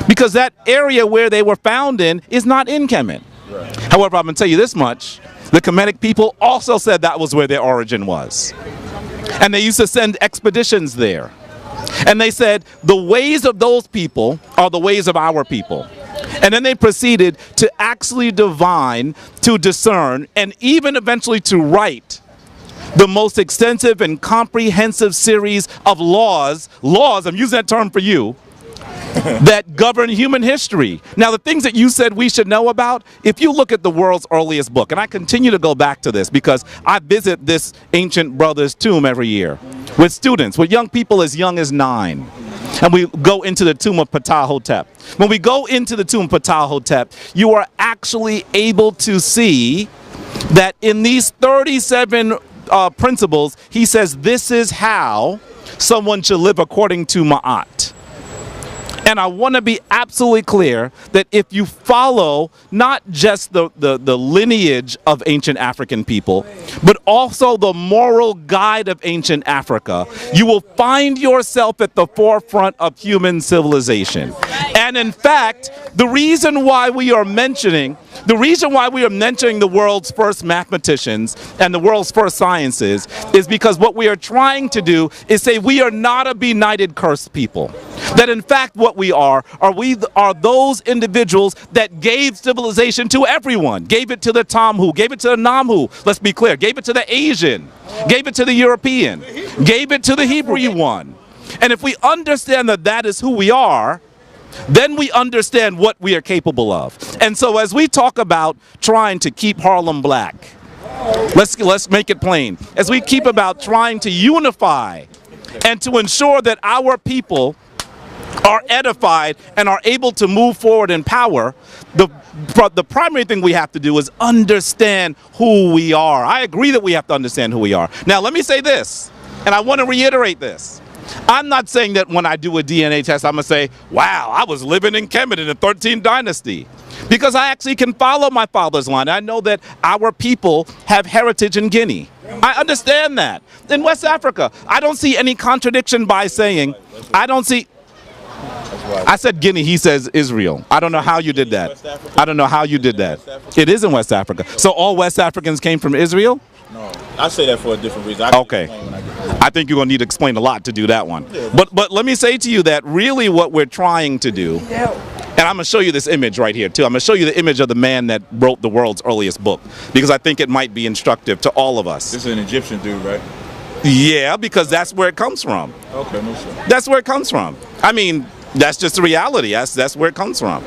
because that area where they were found in is not in Kemet. Right. However, I'm going to tell you this much. The Kemetic people also said that was where their origin was. And they used to send expeditions there. And they said, the ways of those people are the ways of our people. And then they proceeded to actually divine, to discern, and even eventually to write the most extensive and comprehensive series of laws, I'm using that term for you, that govern human history. Now, the things that you said we should know about, if you look at the world's earliest book, and I continue to go back to this because I visit this ancient brother's tomb every year with students, with young people as young as 9. And we go into the tomb of Ptah-hotep. When we go into the tomb of Ptah-hotep, you are actually able to see that in these 37 principles, he says this is how someone should live according to Ma'at. And I want to be absolutely clear that if you follow not just the lineage of ancient African people, but also the moral guide of ancient Africa, you will find yourself at the forefront of human civilization. And in fact, the reason why we are mentioning the world's first mathematicians and the world's first sciences is because what we are trying to do is say we are not a benighted cursed people. That in fact what we are those individuals that gave civilization to everyone. Gave it to the Tamhu, gave it to the Namhu, let's be clear, gave it to the Asian, gave it to the European, gave it to the Hebrew one. And if we understand that that is who we are, then we understand what we are capable of. And so as we talk about trying to keep Harlem black, let's make it plain. As we keep about trying to unify and to ensure that our people are edified and are able to move forward in power, the primary thing we have to do is understand who we are. I agree that we have to understand who we are. Now let me say this, and I want to reiterate this. I'm not saying that when I do a DNA test, I'm going to say, wow, I was living in Kemet in the 13th dynasty. Because I actually can follow my father's line. I know that our people have heritage in Guinea. I understand that. In West Africa, I don't see any contradiction by saying, I said Guinea, he says Israel. I don't know how you did that. I don't know how you did that. It is in West Africa. So all West Africans came from Israel? No, I say that for a different reason. Okay. I think you're going to need to explain a lot to do that one. Yeah. But let me say to you that really what we're trying to do, and I'm going to show you this image right here too. I'm going to show you the image of the man that wrote the world's earliest book, because I think it might be instructive to all of us. This is an Egyptian dude, right? Yeah, because that's where it comes from. Okay, no sir. That's where it comes from. I mean, that's just the reality. That's where it comes from.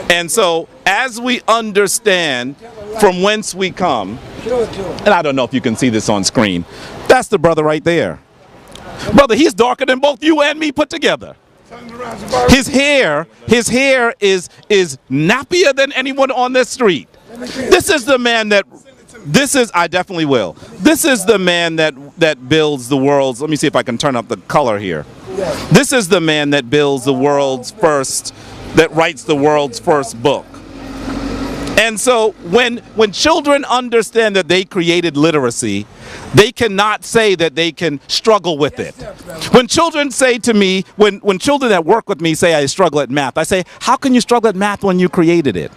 And so as we understand from whence we come, and I don't know if you can see this on screen, That's the brother right there. Brother, he's darker than both you and me put together. His hair is nappier than anyone on this street. This is the man that, I definitely will. This is the man that builds the world's, let me see if I can turn up the color here. This is the man that builds the world's first, that writes the world's first book. And so when children understand that they created literacy, they cannot say that they can struggle with it. When children say to me, when children that work with me say I struggle at math, I say, how can you struggle at math when you created it?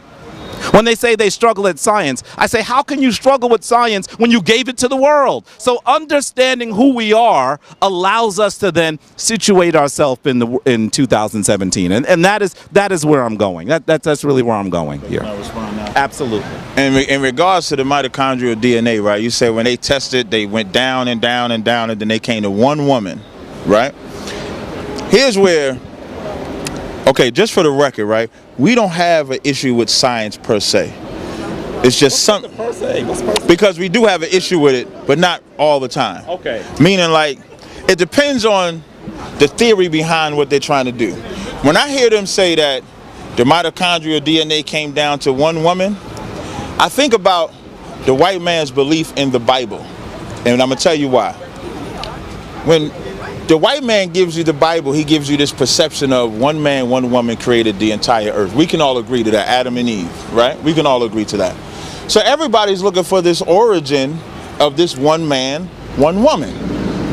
When they say they struggle at science, I say, how can you struggle with science when you gave it to the world? So understanding who we are allows us to then situate ourselves in 2017, and that is where I'm going. That's really where I'm going here. Absolutely. And in regards to the mitochondrial DNA, right? You said when they tested, they went down and down and down, and then they came to one woman, right? Here's where, okay, just for the record, right? We don't have an issue with science per se. It's just something, because we do have an issue with it, but not all the time. Okay. Meaning, like, it depends on the theory behind what they're trying to do. When I hear them say that the mitochondrial DNA came down to one woman, I think about the white man's belief in the Bible. And I'm going to tell you why. When the white man gives you the Bible, he gives you this perception of one man, one woman created the entire earth. We can all agree to that, Adam and Eve, right? We can all agree to that. So everybody's looking for this origin of this one man, one woman,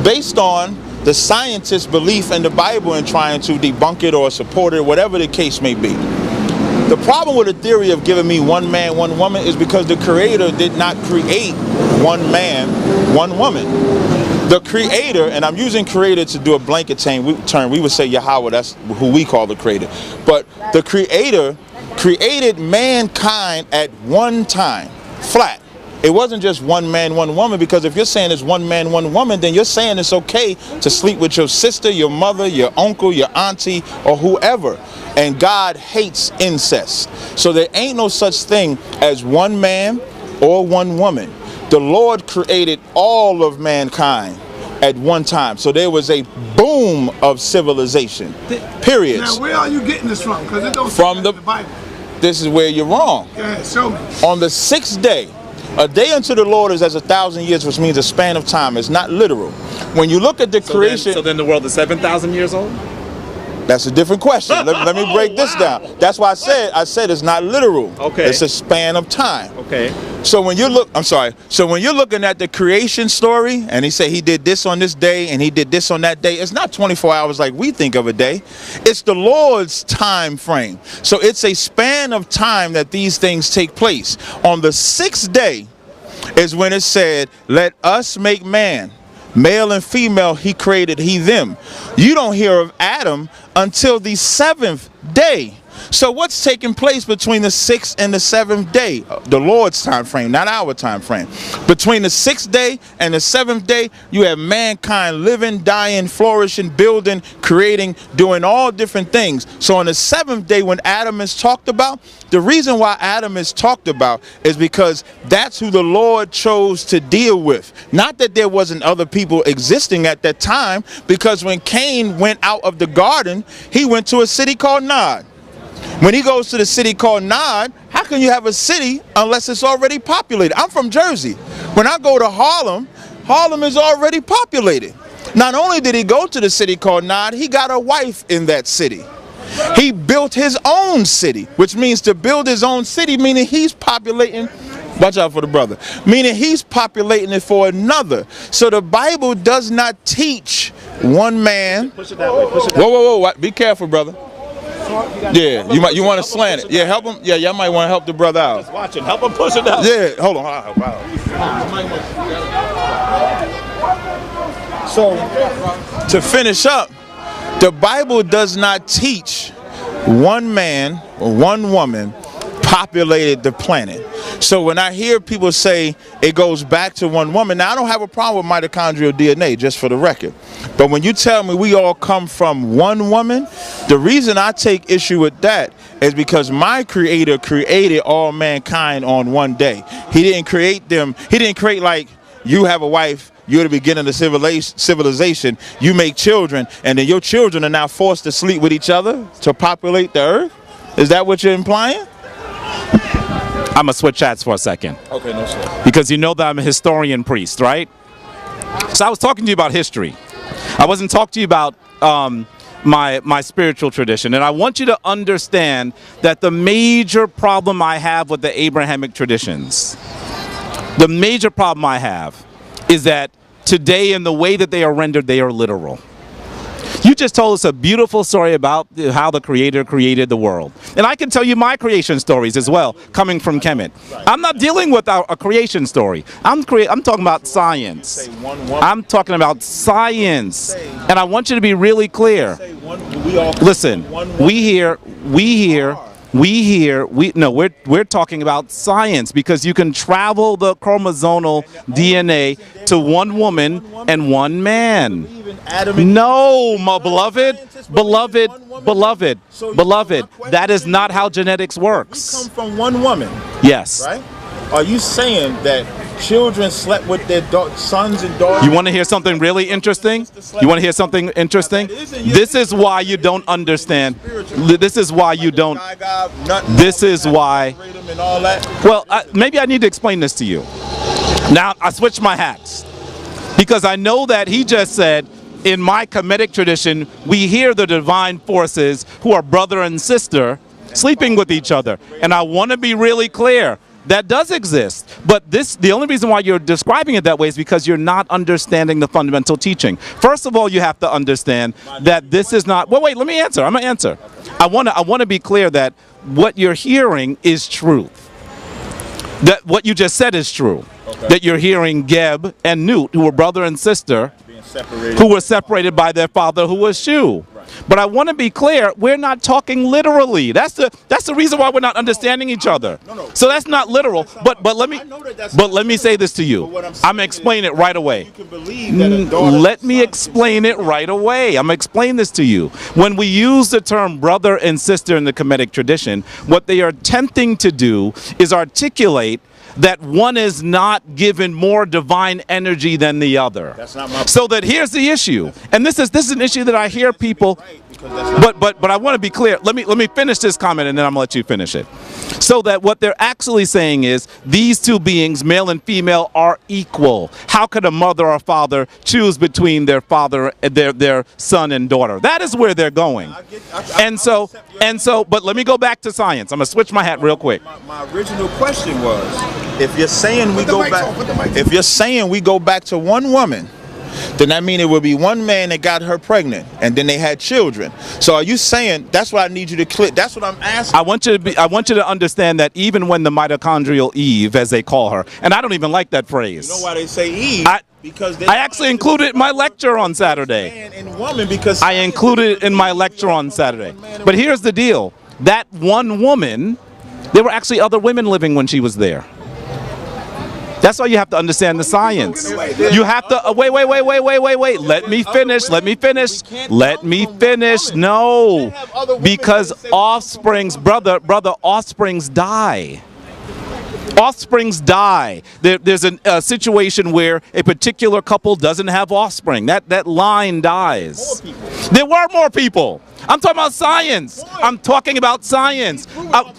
based on the scientist's belief in the Bible and trying to debunk it or support it, whatever the case may be. The problem with the theory of giving me one man, one woman is because the Creator did not create one man, one woman. The Creator, and I'm using Creator to do a blanket term, we would say Yahweh, that's who we call the Creator. But the Creator created mankind at one time, flat. It wasn't just one man, one woman, because if you're saying it's one man, one woman, then you're saying it's okay to sleep with your sister, your mother, your uncle, your auntie, or whoever. And God hates incest. So there ain't no such thing as one man or one woman. The Lord created all of mankind at one time. So there was a boom of civilization. Period. Now, where are you getting this from? Because it don't from say the that in the Bible. This is where you're wrong. Yeah, show me. On the 6th day, a day unto the Lord is as 1,000 years, which means a span of time. It's not literal. When you look at the creation... So then the world is 7,000 years old? That's a different question. Let me break this down. That's why I said it's not literal. Okay. It's a span of time. Okay. So when you look, so when you're looking at the creation story, and he said he did this on this day and he did this on that day, it's not 24 hours like we think of a day. It's the Lord's time frame. So it's a span of time that these things take place. On the 6th day is when it said, let us make man. Male and female, he created he them. You don't hear of Adam until the 7th day. So what's taking place between the 6th and the 7th day? The Lord's time frame, not our time frame. Between the 6th day and the 7th day, you have mankind living, dying, flourishing, building, creating, doing all different things. So on the 7th day, when Adam is talked about, the reason why Adam is talked about is because that's who the Lord chose to deal with. Not that there wasn't other people existing at that time, because when Cain went out of the garden, he went to a city called Nod. When he goes to the city called Nod, how can you have a city unless it's already populated? I'm from Jersey. When I go to Harlem, Harlem is already populated. Not only did he go to the city called Nod, he got a wife in that city. He built his own city, which means to build his own city, meaning he's populating, watch out for the brother, meaning he's populating it for another. So the Bible does not teach one man. Push it that way, push it that way. Whoa, whoa, whoa, be careful, brother. Yeah, you want to slant it. Yeah, help him. Yeah, y'all might want to help the brother out. Just watch it. Help him push it out. Yeah, hold on. So, to finish up, the Bible does not teach one man or one woman populated the planet. So when I hear people say it goes back to one woman, now I don't have a problem with mitochondrial DNA, just for the record. But when you tell me we all come from one woman, the reason I take issue with that is because my Creator created all mankind on one day. He didn't create them. He didn't create like you have a wife, you're the beginning of civilization. You make children, and then your children are now forced to sleep with each other to populate the earth? Is that what you're implying? I'm going to switch hats for a second. Okay, no sir. Because you know that I'm a historian priest, right? So I was talking to you about history. I wasn't talking to you about my spiritual tradition. And I want you to understand that the major problem I have with the Abrahamic traditions, the major problem I have is that today in the way that they are rendered, they are literal. You just told us a beautiful story about how the Creator created the world. And I can tell you my creation stories as well, coming from Kemet. I'm not dealing with a creation story. I'm talking about science. I'm talking about science. And I want you to be really clear. Listen, we're talking about science, because you can travel the chromosomal DNA to one woman and one man. No, my beloved, that is not how genetics works. We come from one woman. Yes. Right? Are you saying that children slept with their sons and daughters? You want to hear something really interesting? You want to hear something interesting? This is why you don't understand. This is why you don't. This is why. Well, maybe I need to explain this to you. Now, I switched my hats. Because I know that he just said, in my Kemetic tradition, we hear the divine forces who are brother and sister sleeping with each other. And I want to be really clear. That does exist, but the only reason why you're describing it that way is because you're not understanding the fundamental teaching. First of all, you have to understand that this is not. Well, wait. Let me answer. I'm gonna answer. I want to be clear that what you're hearing is truth. That what you just said is true. Okay. That you're hearing Geb and Newt, who were brother and sister, who were separated by their father, who was Shu. But I want to be clear, we're not talking literally. That's the reason why we're not understanding each other. So that's not literal. But let me say this to you. I'm gonna explain it right away. Let me explain it right away. I'm gonna explain this to you. When we use the term brother and sister in the Kemetic tradition, what they are attempting to do is articulate that one is not given more divine energy than the other. That's not my. So that here's the issue, and this is an issue that I hear people. But I want to be clear. Let me finish this comment, and then I'm gonna let you finish it. So that what they're actually saying is these two beings, male and female, are equal. How could a mother or father choose between their father, their son and daughter? That is where they're going. And so. But let me go back to science. I'm gonna switch my hat real quick. My original question was, if you're saying we go back to one woman, then that means it would be one man that got her pregnant, and then they had children. So are you saying, that's what I need you to click? That's what I'm asking. I want you to understand that even when the mitochondrial Eve, as they call her, and I don't even like that phrase. You know why they say Eve? Because I actually included it in my lecture on Saturday. Man and woman, because I included it in my lecture on Saturday. But here's the deal. That one woman, there were actually other women living when she was there. That's why you have to understand the science. You have to wait. Let me finish. No, because offsprings, offsprings die. Offsprings die. There's a situation where a particular couple doesn't have offspring. That line dies. There were more people. I'm talking about science. I'm talking about science.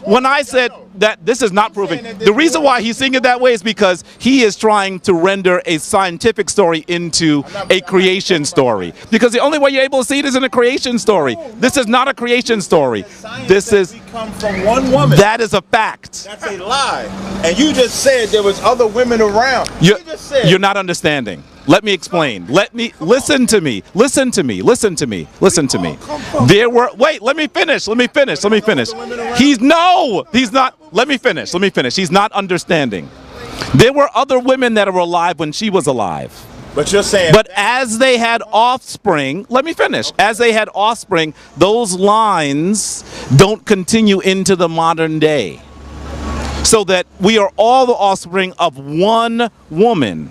When I said that this is not proving, the reason why he's seeing it that way is because he is trying to render a scientific story into a creation story. Because the only way you're able to see it is in a creation story. This is not a creation story. This is come from one woman. That is a fact. That's a lie. And you just said there was other women around. You're not understanding. Let me explain. Listen to me. There were, wait, let me finish. He's not, let me finish. He's not understanding. There were other women that were alive when she was alive. But you're saying. But as they had offspring, let me finish. As they had offspring, those lines don't continue into the modern day. So that we are all the offspring of one woman.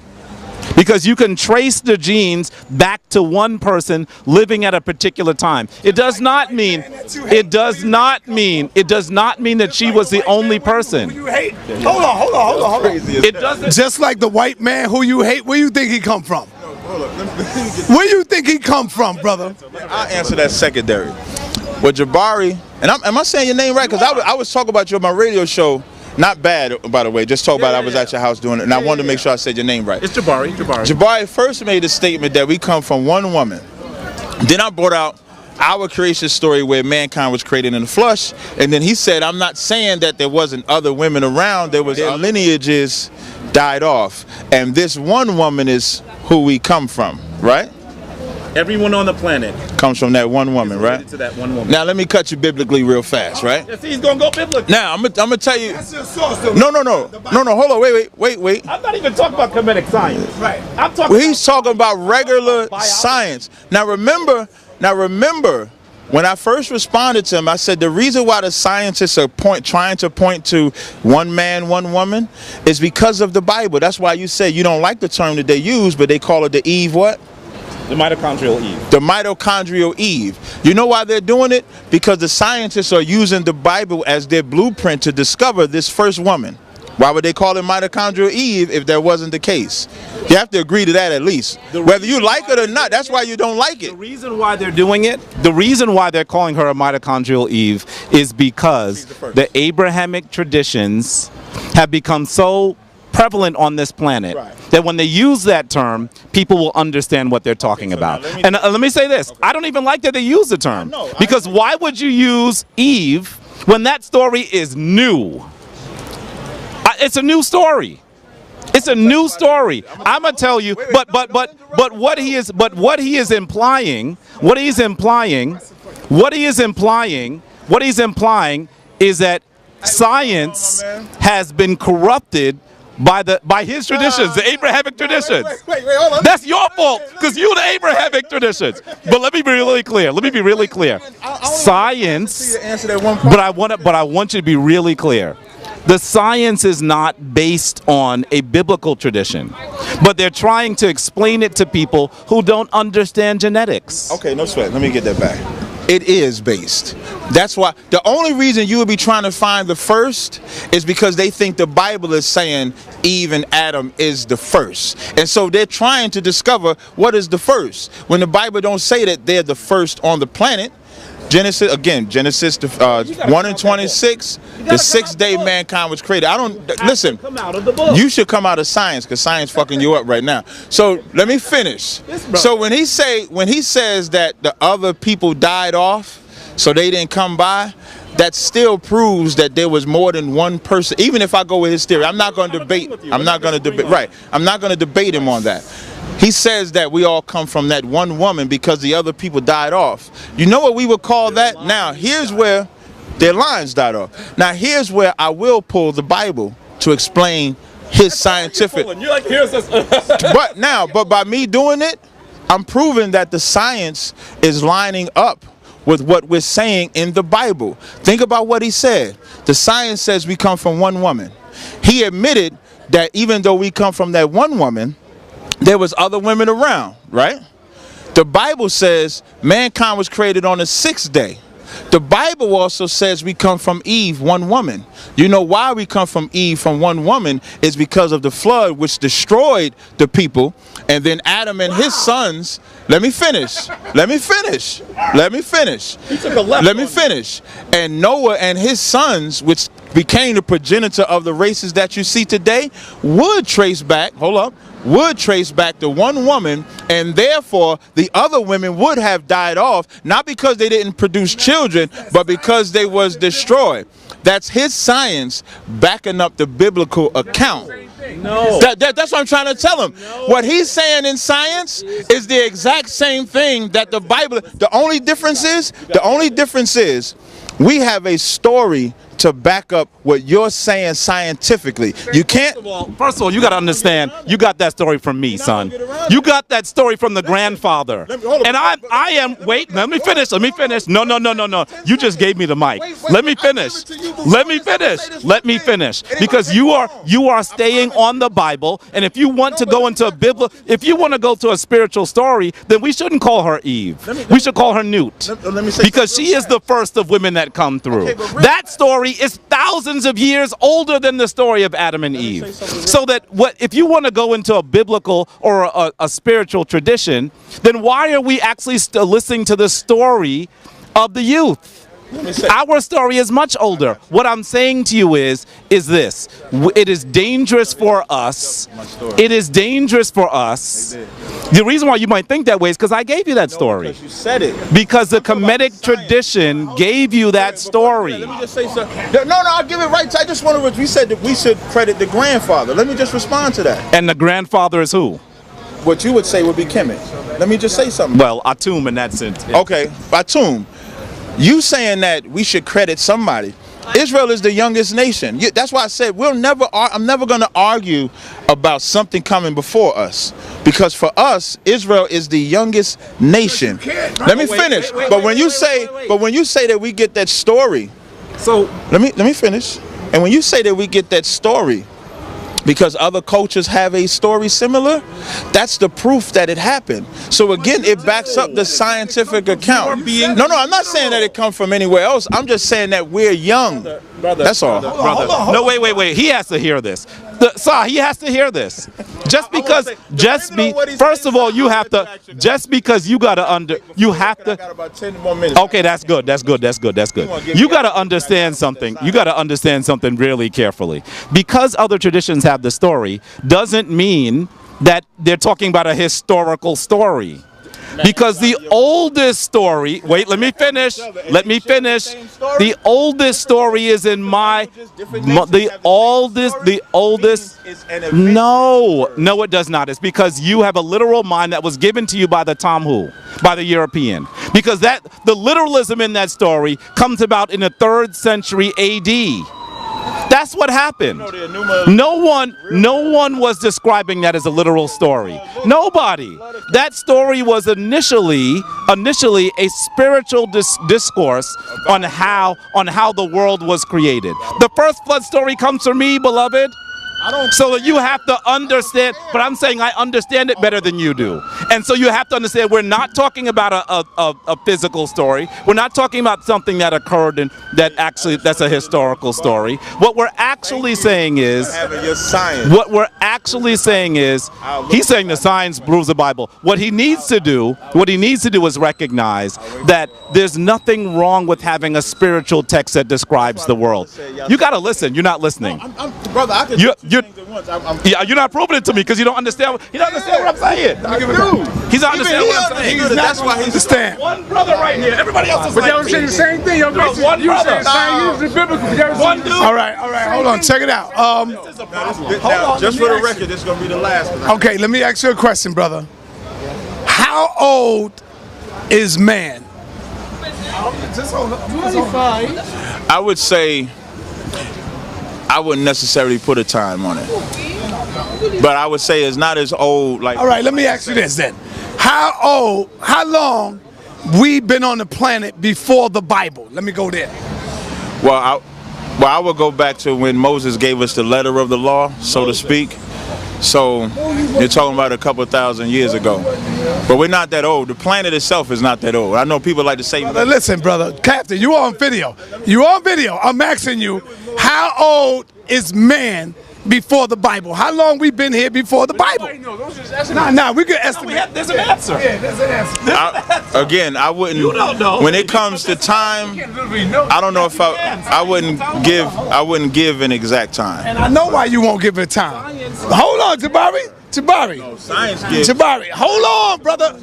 Because you can trace the genes back to one person living at a particular time. It does not mean that she was the only person. Hold on. It doesn't. Just like the white man who you hate, where you think he come from? Where you think he come from, brother? I'll answer that secondary. With Jabari, and am I saying your name right? Because I was talking about you on my radio show. Not bad, by the way. Just talk about I was at your house doing it, and I wanted to make sure I said your name right. It's Jabari. Jabari first made a statement that we come from one woman. Then I brought out our creation story where mankind was created in the flesh, and then he said, I'm not saying that there wasn't other women around. There was their lineages died off, and this one woman is who we come from, right? Everyone on the planet comes from that one woman, right? To that one woman. Now let me cut you biblically real fast, right? Yes, he's gonna go biblically. Now I'm gonna tell you. That's your source, though. No. Hold on. Wait. I'm not even talking about comedic science. Right. I'm talking. He's talking about regular science. Now remember, when I first responded to him, I said the reason why the scientists are trying to point to one man, one woman, is because of the Bible. That's why you say you don't like the term that they use, but they call it the Eve what? The mitochondrial Eve. The mitochondrial Eve. You know why they're doing it? Because the scientists are using the Bible as their blueprint to discover this first woman. Why would they call it mitochondrial Eve if that wasn't the case? You have to agree to that at least. Whether you like it or not, that's why you don't like it. The reason why they're doing it, the reason why they're calling her a mitochondrial Eve is because the Abrahamic traditions have become so prevalent on this planet that when they use that term, people will understand what they're talking about. Let me say this. I don't even like that they use the term. Because why would you use Eve when that story is new? It's a new story. It's a new story. I'm gonna tell you, but what he is implying is that science has been corrupted by his traditions, the Abrahamic traditions. Wait, hold on. That's your fault, because you're the Abrahamic traditions. But let me be really clear. Science. But I want you to be really clear. The science is not based on a biblical tradition, but they're trying to explain it to people who don't understand genetics. Okay, no sweat. Let me get that back. It is based. That's why the only reason you would be trying to find the first is because they think the Bible is saying Eve and Adam is the first. And so they're trying to discover what is the first. When the Bible don't say that they're the first on the planet. Genesis 1 and 26, the sixth day mankind was created. Listen, you should come out of science because science fucking you up right now. So let me finish. So when he says that the other people died off, so they didn't come by, that still proves that there was more than one person. Even if I go with his theory, I'm not going to debate. I'm not going to debate him on that. He says that we all come from that one woman because the other people died off. You know what we would call that? Now, here's where their lines died off. Now, here's where I will pull the Bible to explain his scientific. But by me doing it, I'm proving that the science is lining up with what we're saying in the Bible. Think about what he said. The science says we come from one woman. He admitted that even though we come from that one woman, there was other women around, right? The Bible says mankind was created on the sixth day. The Bible also says we come from Eve, one woman. You know why we come from Eve, from one woman, is because of the flood which destroyed the people. And then Adam and his sons, let me finish. And Noah and his sons, which became the progenitor of the races that you see today, would trace back to one woman, and therefore the other women would have died off, not because they didn't produce children, but because they was destroyed. That's his science backing up the biblical account. No. That's what I'm trying to tell him. No. What he's saying in science is the exact same thing that the Bible. The only difference is we have a story to back up what you're saying scientifically. You can't. First of all, you got to understand, you got that story from me, son. You got that story from the grandfather. And I am, wait, let me finish. No. You just gave me the mic. Let me finish. Let me finish. Because you are staying on the Bible, and if you want to go into a if you want to go to a spiritual story, then we shouldn't call her Eve. We should call her Newt. Because she is the first of women that come through. That story is thousands of years older than the story of Adam and Eve. So that if you want to go into a biblical or a spiritual tradition, then why are we actually still listening to the story of the youth? Our story is much older. What I'm saying to you is this. It is dangerous for us. It is dangerous for us. The reason why you might think that way is because I gave you that story. Because you said it. Because the Kemetic tradition gave you that story. Let me just say something. No, I'll give it right. I just want to. We said that we should credit the grandfather. Let me just respond to that. And the grandfather is who? What you would say would be Kemet. Let me just say something. Well, Atum in that sense. Okay, Atum. You saying that we should credit somebody. Israel is the youngest nation. That's why I said I'm never going to argue about something coming before us, because for us, Israel is the youngest nation. Let me finish. But when you say that we get that story, so let me finish. And when you say that we get that story because other cultures have a story similar, that's the proof that it happened. So again, it backs up the scientific account. No, I'm not saying that it comes from anywhere else. I'm just saying that we're young. That's all. Brother. No, wait. He has to hear this. He has to hear this. First of all, you have to, just because you got to you have to. I got about 10 more minutes. Okay, that's good. You got to understand something. You got to understand something really carefully. Because other traditions have the story, doesn't mean that they're talking about a historical story. Because the oldest story, wait, let me finish. The oldest story is in the oldest, no, it does not. It's because you have a literal mind that was given to you by the Tamhu, by the European. Because the literalism in that story comes about in the 3rd century AD. That's what happened. No one was describing that as a literal story. Nobody. That story was initially a spiritual discourse on how the world was created. The first flood story comes from me, beloved. So you have to understand, but I'm saying I understand it better than you do. And so you have to understand we're not talking about a physical story. We're not talking about something that occurred and that's a historical story. What we're actually saying is, he's saying the science proves the Bible. What he needs to do is recognize that there's nothing wrong with having a spiritual text that describes the world. You got to listen. You're not listening. Brother, I can you're not proving it to me because you don't understand. He don't understand what I'm saying. He's not understanding what I'm saying. That's why he's understand. One brother right here. Everybody else is but y'all saying the same thing. Y'all one brother. One dude. All right. Hold on. Check it out. Just for the record, this is gonna be the last one. Okay, let me ask you a question, brother. How old is man? 25. I would say, I wouldn't necessarily put a time on it, but I would say it's not as old. Like, all right, let me ask you this then: how long we been on the planet before the Bible? Let me go there. Well, I would go back to when Moses gave us the letter of the law, so to speak. So you're talking about a couple thousand years ago, but we're not that old. The planet itself is not that old. I know people like to say, listen, brother, Captain, you on video. I'm asking you, how old is man before the Bible? How long we been here before the Bible? Nah, we can estimate. There's an answer. Yeah, there's an answer. Again, I wouldn't. You don't know. When it comes to time, I don't know if I wouldn't give an exact time. And I know why you won't give it time. Hold on, Jabari. No, science gives. Jabari, hold on, brother.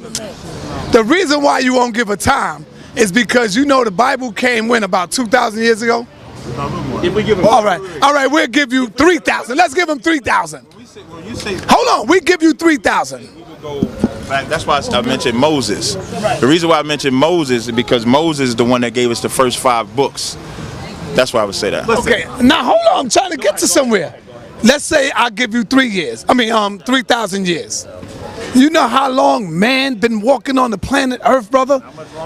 The reason why you won't give a time is because you know the Bible came when, about 2,000 years ago? If we give him all right, we'll give you 3,000. Let's give him 3,000. Hold on, we give you 3,000. That's why I mentioned Moses. The reason why I mentioned Moses is because Moses is the one that gave us the first 5 books. That's why I would say that. Okay, now hold on, I'm trying to get to somewhere. Let's say I give you 3 years. 3,000 years. You know how long man been walking on the planet Earth, brother?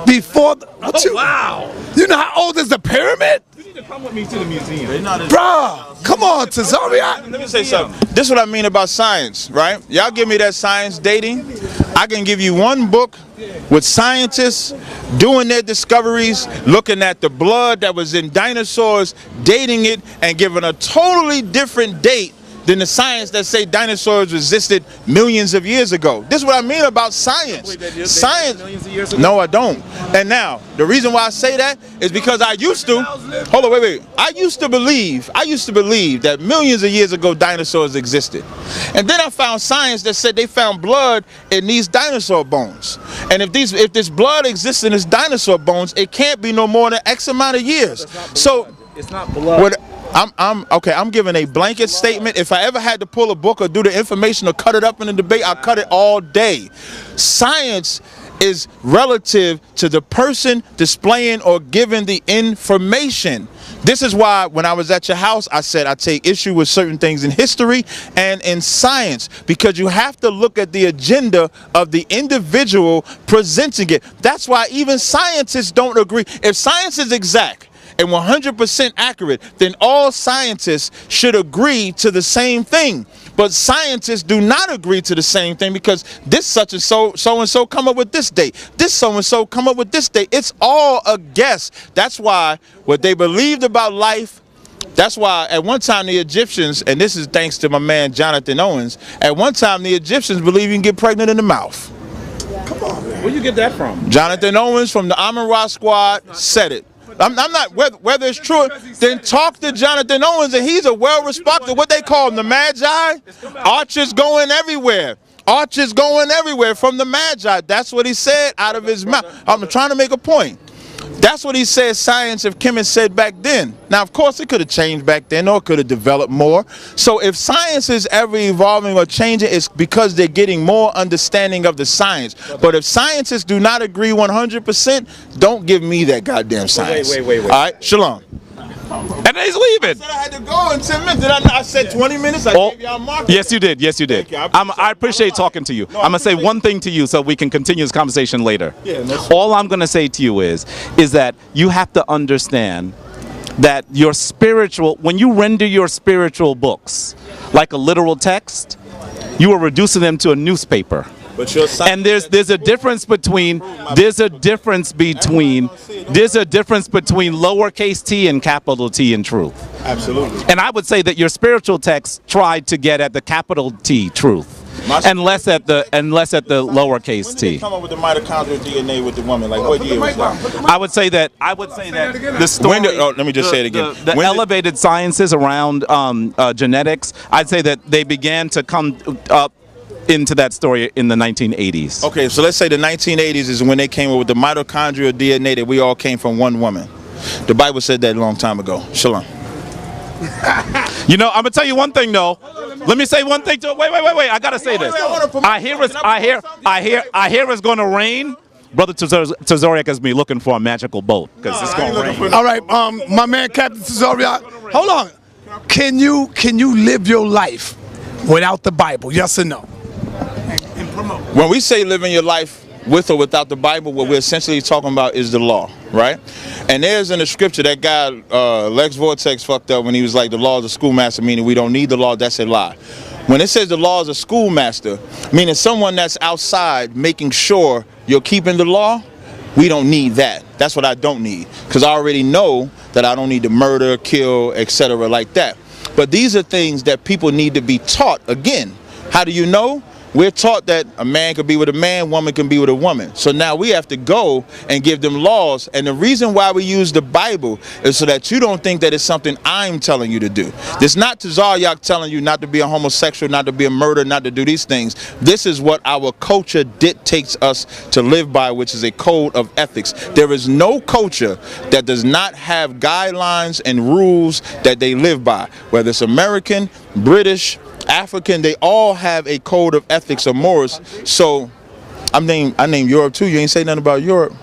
Before wow. You know how old is the pyramid? You need to come with me to the museum. Bruh, come on, Tazaryach. Let me say something. This is what I mean about science, right? Y'all give me that science dating. I can give you one book with scientists doing their discoveries, looking at the blood that was in dinosaurs, dating it, and giving a totally different date than the science that say dinosaurs existed millions of years ago. This is what I mean about science. Science. No, I don't. And now, the reason why I say that is because I used to, hold on, wait. I used to believe that millions of years ago dinosaurs existed. And then I found science that said they found blood in these dinosaur bones. And if this blood exists in this dinosaur bones, it can't be no more than X amount of years. So it's not blood. I'm giving a blanket statement. If I ever had to pull a book or do the information or cut it up in a debate, I'll cut it all day. Science is relative to the person displaying or giving the information. This is why when I was at your house, I said I take issue with certain things in history and in science, because you have to look at the agenda of the individual presenting it. That's why even scientists don't agree. If science is exact and 100% accurate, then all scientists should agree to the same thing. But scientists do not agree to the same thing, because this such and so come up with this date. This so and so come up with this date. It's all a guess. That's why what they believed about life, that's why at one time the Egyptians, and this is thanks to my man Jonathan Owens, at one time the Egyptians believed you can get pregnant in the mouth. Come on, man. Where you get that from? Jonathan Owens from the Amun-Ra squad said it. I'm not, whether it's true, then talk to Jonathan Owens, and he's a well-respected, what they call him, the Magi? Archers going everywhere. Archers going everywhere from the Magi. That's what he said out of his mouth. I'm trying to make a point. That's what he said science of chemists said back then. Now, of course, it could have changed back then, or it could have developed more. So if science is ever evolving or changing, it's because they're getting more understanding of the science. But if scientists do not agree 100%, don't give me that goddamn science. Wait. All right, shalom. And he's leaving. I said I had to go in 10 minutes. Did I not? I said 20 minutes. I gave y'all a mark. Yes, you did. Yes, you did. I appreciate talking to you. I'm going to say one thing to you so we can continue this conversation later. All I'm going to say to you is that you have to understand that your spiritual, when you render your spiritual books like a literal text, you are reducing them to a newspaper. And there's a difference between lowercase t and capital T in truth. Absolutely. And I would say that your spiritual text tried to get at the capital T truth, and less at the lowercase t. When did they come up with the mitochondrial DNA with the woman? Like what year was that? I would say that the story. Let me just say it again. The elevated sciences around genetics, I'd say that they began to come up into that story in the 1980s. Okay, so let's say the 1980s is when they came up with the mitochondrial DNA that we all came from one woman. The Bible said that a long time ago. Shalom. You know, I'm gonna tell you one thing though. Let me say one thing to wait. I gotta say this. I hear it's gonna rain. Brother Tazaryach has me looking for a magical boat because it's gonna rain. All right, my man Captain Tazaryach, hold on. Can you live your life without the Bible? Yes or no? When we say living your life with or without the Bible, what we're essentially talking about is the law, right? And there's in the scripture that guy, Lex Vortex, fucked up when he was like, the law is a schoolmaster, meaning we don't need the law. That's a lie. When it says the law is a schoolmaster, meaning someone that's outside making sure you're keeping the law, we don't need that. That's what I don't need, because I already know that I don't need to murder, kill, etc. like that. But these are things that people need to be taught. Again, how do you know? We're taught that a man could be with a man, woman can be with a woman. So now we have to go and give them laws. And the reason why we use the Bible is so that you don't think that it's something I'm telling you to do. This is not Tazaryach telling you not to be a homosexual, not to be a murderer, not to do these things. This is what our culture dictates us to live by, which is a code of ethics. There is no culture that does not have guidelines and rules that they live by. Whether it's American, British, African, they all have a code of ethics or morals. So I named Europe too. You ain't say nothing about Europe.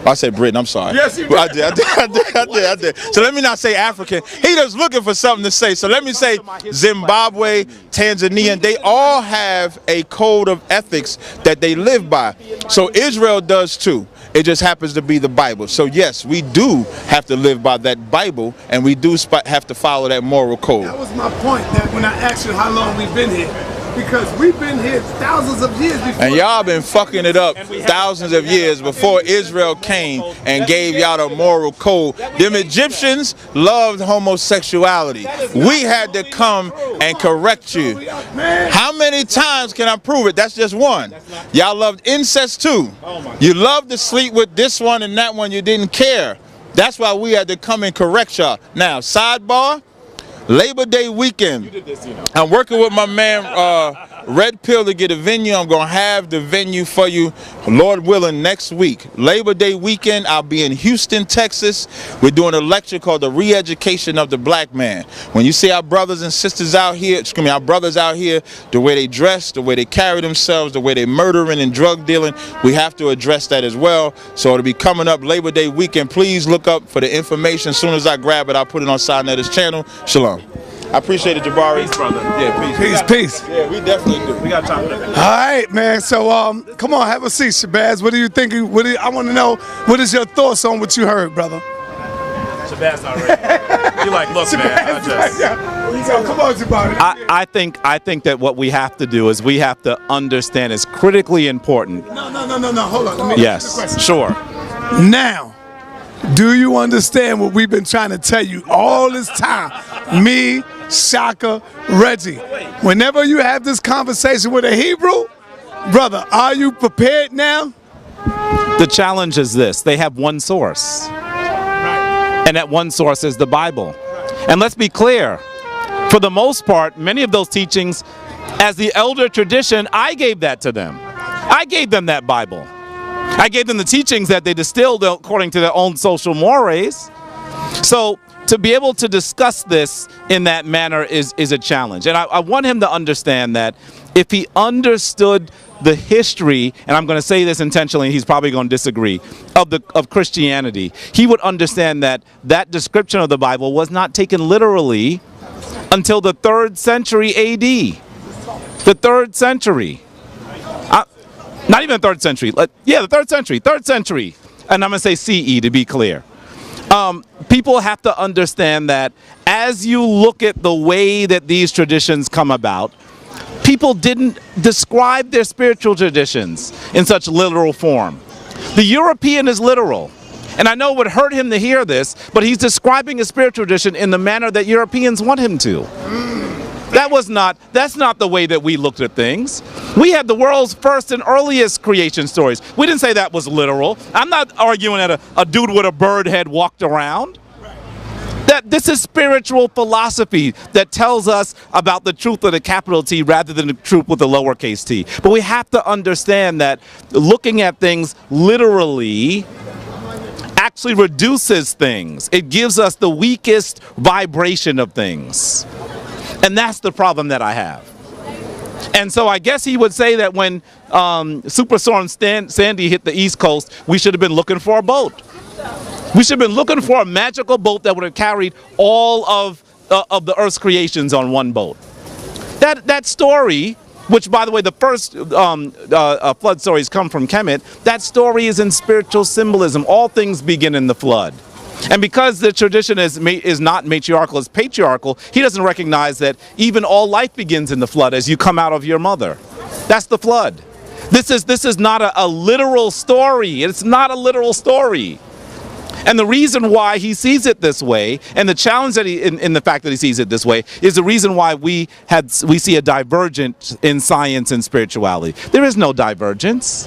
I said Britain, I'm sorry. Yes, you did. I did. So let me not say African. He just looking for something to say. So let me say Zimbabwe, Tanzania, they all have a code of ethics that they live by. So Israel does too. It just happens to be the Bible. So yes, we do have to live by that Bible, and we do have to follow that moral code. That was my point, that when I asked you how long we've been here, because we've been here thousands of years before. And y'all been fucking it up thousands of years before Israel came and gave y'all the moral code. Them Egyptians loved homosexuality. We had to come and correct you. How many times can I prove it? That's just one. Y'all loved incest too. You loved to sleep with this one and that one. You didn't care. That's why we had to come and correct y'all. Now, sidebar. Labor Day weekend, I'm working with my man Red Pill to get a venue. I'm going to have the venue for you, Lord willing, next week. Labor Day weekend, I'll be in Houston, Texas. We're doing a lecture called The Re-Education of the Black Man. When you see our brothers and sisters out here, our brothers out here, the way they dress, the way they carry themselves, the way they murdering and drug dealing, we have to address that as well. So it'll be coming up Labor Day weekend. Please look up for the information. As soon as I grab it, I'll put it on Sidnetter's channel. Shalom. I appreciate it, Jabari. Peace, brother. Yeah, Peace, peace. Yeah, we definitely do. We got time. All right, man. So, come on, have a seat, Shabazz. What do you think? I want to know, what is your thoughts on what you heard, brother? Shabazz already. You like, look, man. So, come on, Jabari. I think that what we have to do is we have to understand is critically important. No. Hold on. Let me ask you the question. Sure. Now, do you understand what we've been trying to tell you all this time? Me, Shaka, Reggie. Whenever you have this conversation with a Hebrew, brother, are you prepared now? The challenge is this. They have one source. And that one source is the Bible. And let's be clear. For the most part, many of those teachings, as the elder tradition, I gave that to them. I gave them that Bible. I gave them the teachings that they distilled according to their own social mores. So to be able to discuss this in that manner is a challenge. And I want him to understand that if he understood the history, and I'm going to say this intentionally, he's probably going to disagree, of Christianity, he would understand that that description of the Bible was not taken literally until the 3rd century AD. The 3rd century. Not even the 3rd century. Yeah, the 3rd century. And I'm going to say CE to be clear. People have to understand that as you look at the way that these traditions come about, people didn't describe their spiritual traditions in such literal form. The European is literal. And I know it would hurt him to hear this, but he's describing a spiritual tradition in the manner that Europeans want him to. That's not the way that we looked at things. We had the world's first and earliest creation stories. We didn't say that was literal. I'm not arguing that a dude with a bird head walked around. That this is spiritual philosophy that tells us about the truth with a capital T rather than the truth with a lowercase t. But we have to understand that looking at things literally actually reduces things. It gives us the weakest vibration of things. And that's the problem that I have. And so I guess he would say that when Superstorm Sandy hit the East Coast, we should have been looking for a boat. We should have been looking for a magical boat that would have carried all of the Earth's creations on one boat. That story, which by the way the first flood stories come from Kemet, that story is in spiritual symbolism. All things begin in the flood. And because the tradition is not matriarchal, it's patriarchal, he doesn't recognize that even all life begins in the flood as you come out of your mother. That's the flood. This is not a literal story. It's not a literal story. And the reason why he sees it this way, and the challenge that in the fact that he sees it this way, is the reason why we see a divergence in science and spirituality. There is no divergence.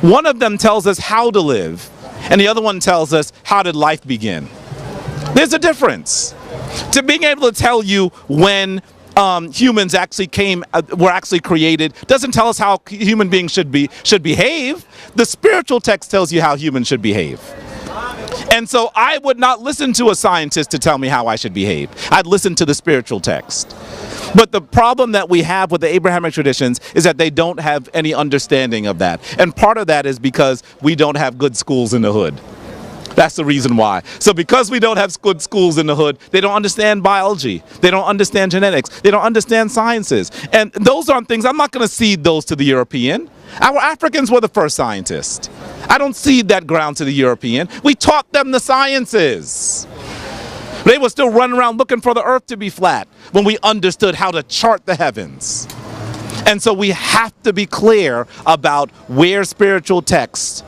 One of them tells us how to live, and the other one tells us how did life begin. There's a difference. To being able to tell you when humans actually were actually created doesn't tell us how human beings should behave. The spiritual text tells you how humans should behave. And so I would not listen to a scientist to tell me how I should behave. I'd listen to the spiritual text. But the problem that we have with the Abrahamic traditions is that they don't have any understanding of that. And part of that is because we don't have good schools in the hood. That's the reason why. So because we don't have good schools in the hood, they don't understand biology. They don't understand genetics. They don't understand sciences. And those aren't things, I'm not going to cede those to the European. Our Africans were the first scientists. I don't cede that ground to the European. We taught them the sciences. They were still running around looking for the earth to be flat when we understood how to chart the heavens. And so we have to be clear about where spiritual texts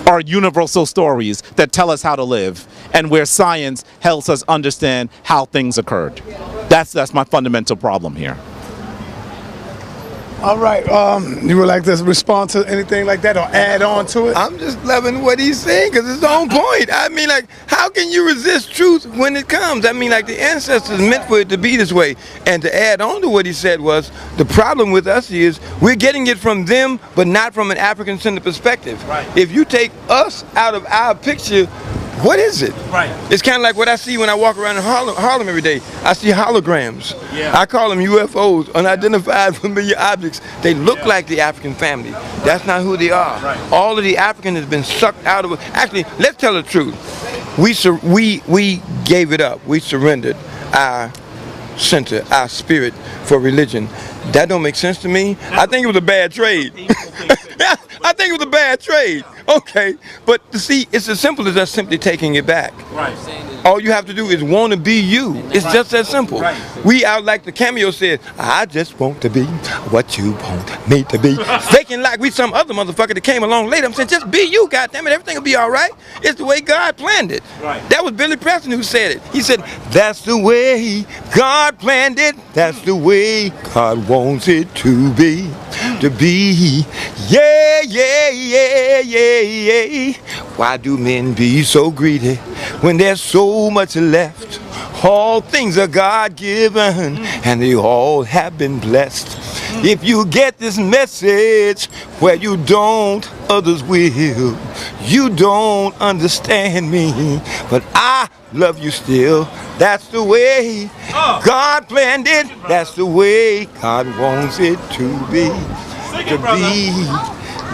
are universal stories that tell us how to live, and where science helps us understand how things occurred. That's my fundamental problem here. All right, you would like to respond to anything like that or add on to it? I'm just loving what he's saying because it's on point. I mean, like, how can you resist truth when it comes? I mean, like, the ancestors meant for it to be this way. And to add on to what he said was, the problem with us is we're getting it from them, but not from an African-centered perspective. Right. If you take us out of our picture, what is it? Right. It's kind of like what I see when I walk around in Harlem every day. I see holograms. Yeah. I call them UFOs, unidentified familiar objects. They look like the African family. That's not who they are. Right. All of the African has been sucked out of it. Actually, let's tell the truth. We gave it up. We surrendered our center, our spirit for religion. That don't make sense to me. I think it was a bad trade. I think it was a bad trade. Okay, but see, it's as simple as us simply taking it back. Right. All you have to do is want to be you. It's just that simple. Right. We out like the cameo said, I just want to be what you want me to be. Faking like we some other motherfucker that came along later. I'm saying, just be you, goddammit, everything will be all right. It's the way God planned it. Right. That was Billy Preston who said it. He said, that's the way God planned it. That's the way God wants it to be. Yeah, yeah, yeah, yeah, yeah. Why do men be so greedy when there's so much left? All things are God-given and they all have been blessed. If you get this message where you don't, others will. You don't understand me, but I love you still. That's the way God planned it. That's the way God wants it to be.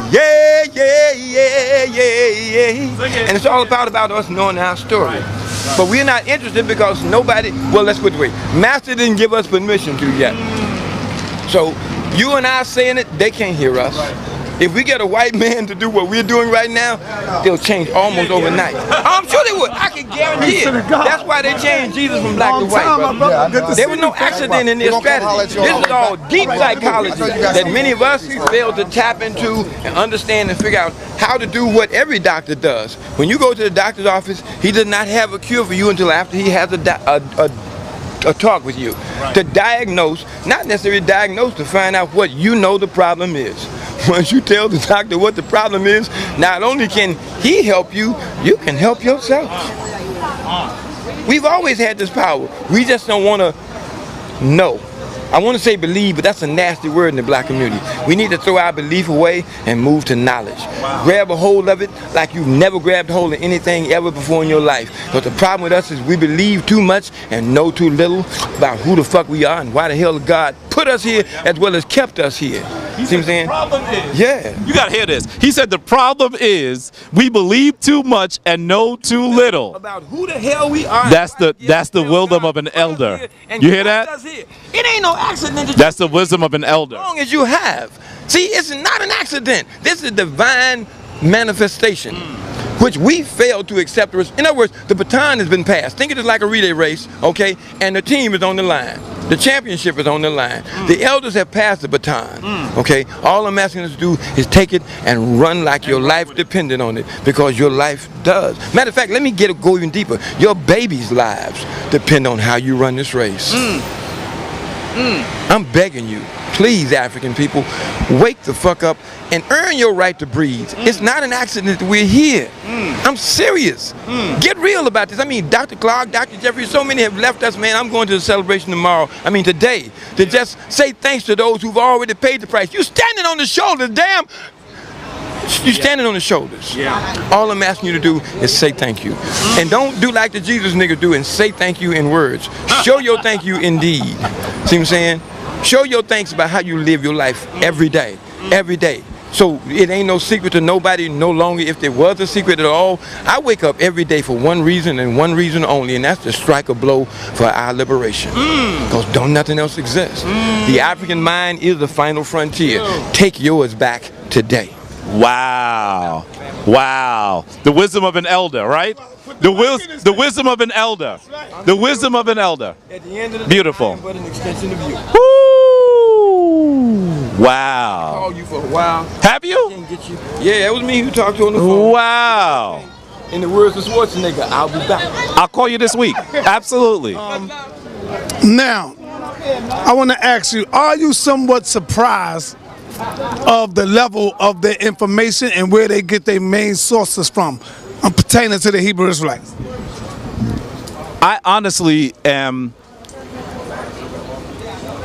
Yeah, yeah, yeah, yeah, yeah. And it's all about us knowing our story. But we're not interested because nobody, well, let's put it this way, Master didn't give us permission to yet. So you and I saying it, they can't hear us. If we get a white man to do what we're doing right now, they'll change almost overnight. I'm sure they would. I can guarantee it. That's why they changed Jesus from black to white, brother. There was no accident in their strategy. This is all deep psychology that many of us fail to tap into and understand and figure out how to do what every doctor does. When you go to the doctor's office, he does not have a cure for you until after he has a talk with you. To diagnose, not necessarily diagnose, to find out what you know the problem is. Once you tell the doctor what the problem is, not only can he help you, you can help yourself. We've always had this power. We just don't want to know. I want to say believe, but that's a nasty word in the black community. We need to throw our belief away and move to knowledge. Grab a hold of it like you've never grabbed hold of anything ever before in your life. But the problem with us is we believe too much and know too little about who the fuck we are and why the hell God put us here as well as kept us here. See what I'm saying? The problem is, yeah. You gotta hear this. He said the problem is we believe too much and know too little. About who the hell we are. That's the wisdom of an elder. You hear that? It ain't no accident. That's the wisdom of an elder. As long as you have. See, it's not an accident. This is divine manifestation, which we fail to accept. In other words, the baton has been passed. Think of it like a relay race, okay? And the team is on the line. The championship is on the line. The elders have passed the baton, okay? All I'm asking us to do is take it and run like your life depended on it, because your life does. Matter of fact, let me go even deeper. Your baby's lives depend on how you run this race. I'm begging you, please, African people, wake the fuck up and earn your right to breathe. It's not an accident that we're here. I'm serious. Get real about this. I mean, Dr. Clark, Dr. Jeffrey, so many have left us, man. I'm going to the celebration tomorrow, today, to just say thanks to those who've already paid the price. You standing on the shoulders, damn. You're standing on the shoulders. Yeah. All I'm asking you to do is say thank you. And don't do like the Jesus niggas do and say thank you in words. Show your thank you in deed. See what I'm saying? Show your thanks about how you live your life every day. Every day. So it ain't no secret to nobody no longer. If there was a secret at all, I wake up every day for one reason and one reason only, and that's to strike a blow for our liberation. Because don't nothing else exist. The African mind is the final frontier. Take yours back today. Wow. Wow. The wisdom of an elder, right? The wisdom of an elder. The wisdom of an elder. At the end of the Beautiful. day, but an extension of you. Woo! Wow. Called you for a while. Have you? Can't get you. Yeah, that was me who talked to you on the phone. Wow. In the words of Schwarzenegger, I'll be back. I'll call you this week. Absolutely. Now, I want to ask you, are you somewhat surprised of the level of their information and where they get their main sources from pertaining to the Hebrew Israelites? I honestly am.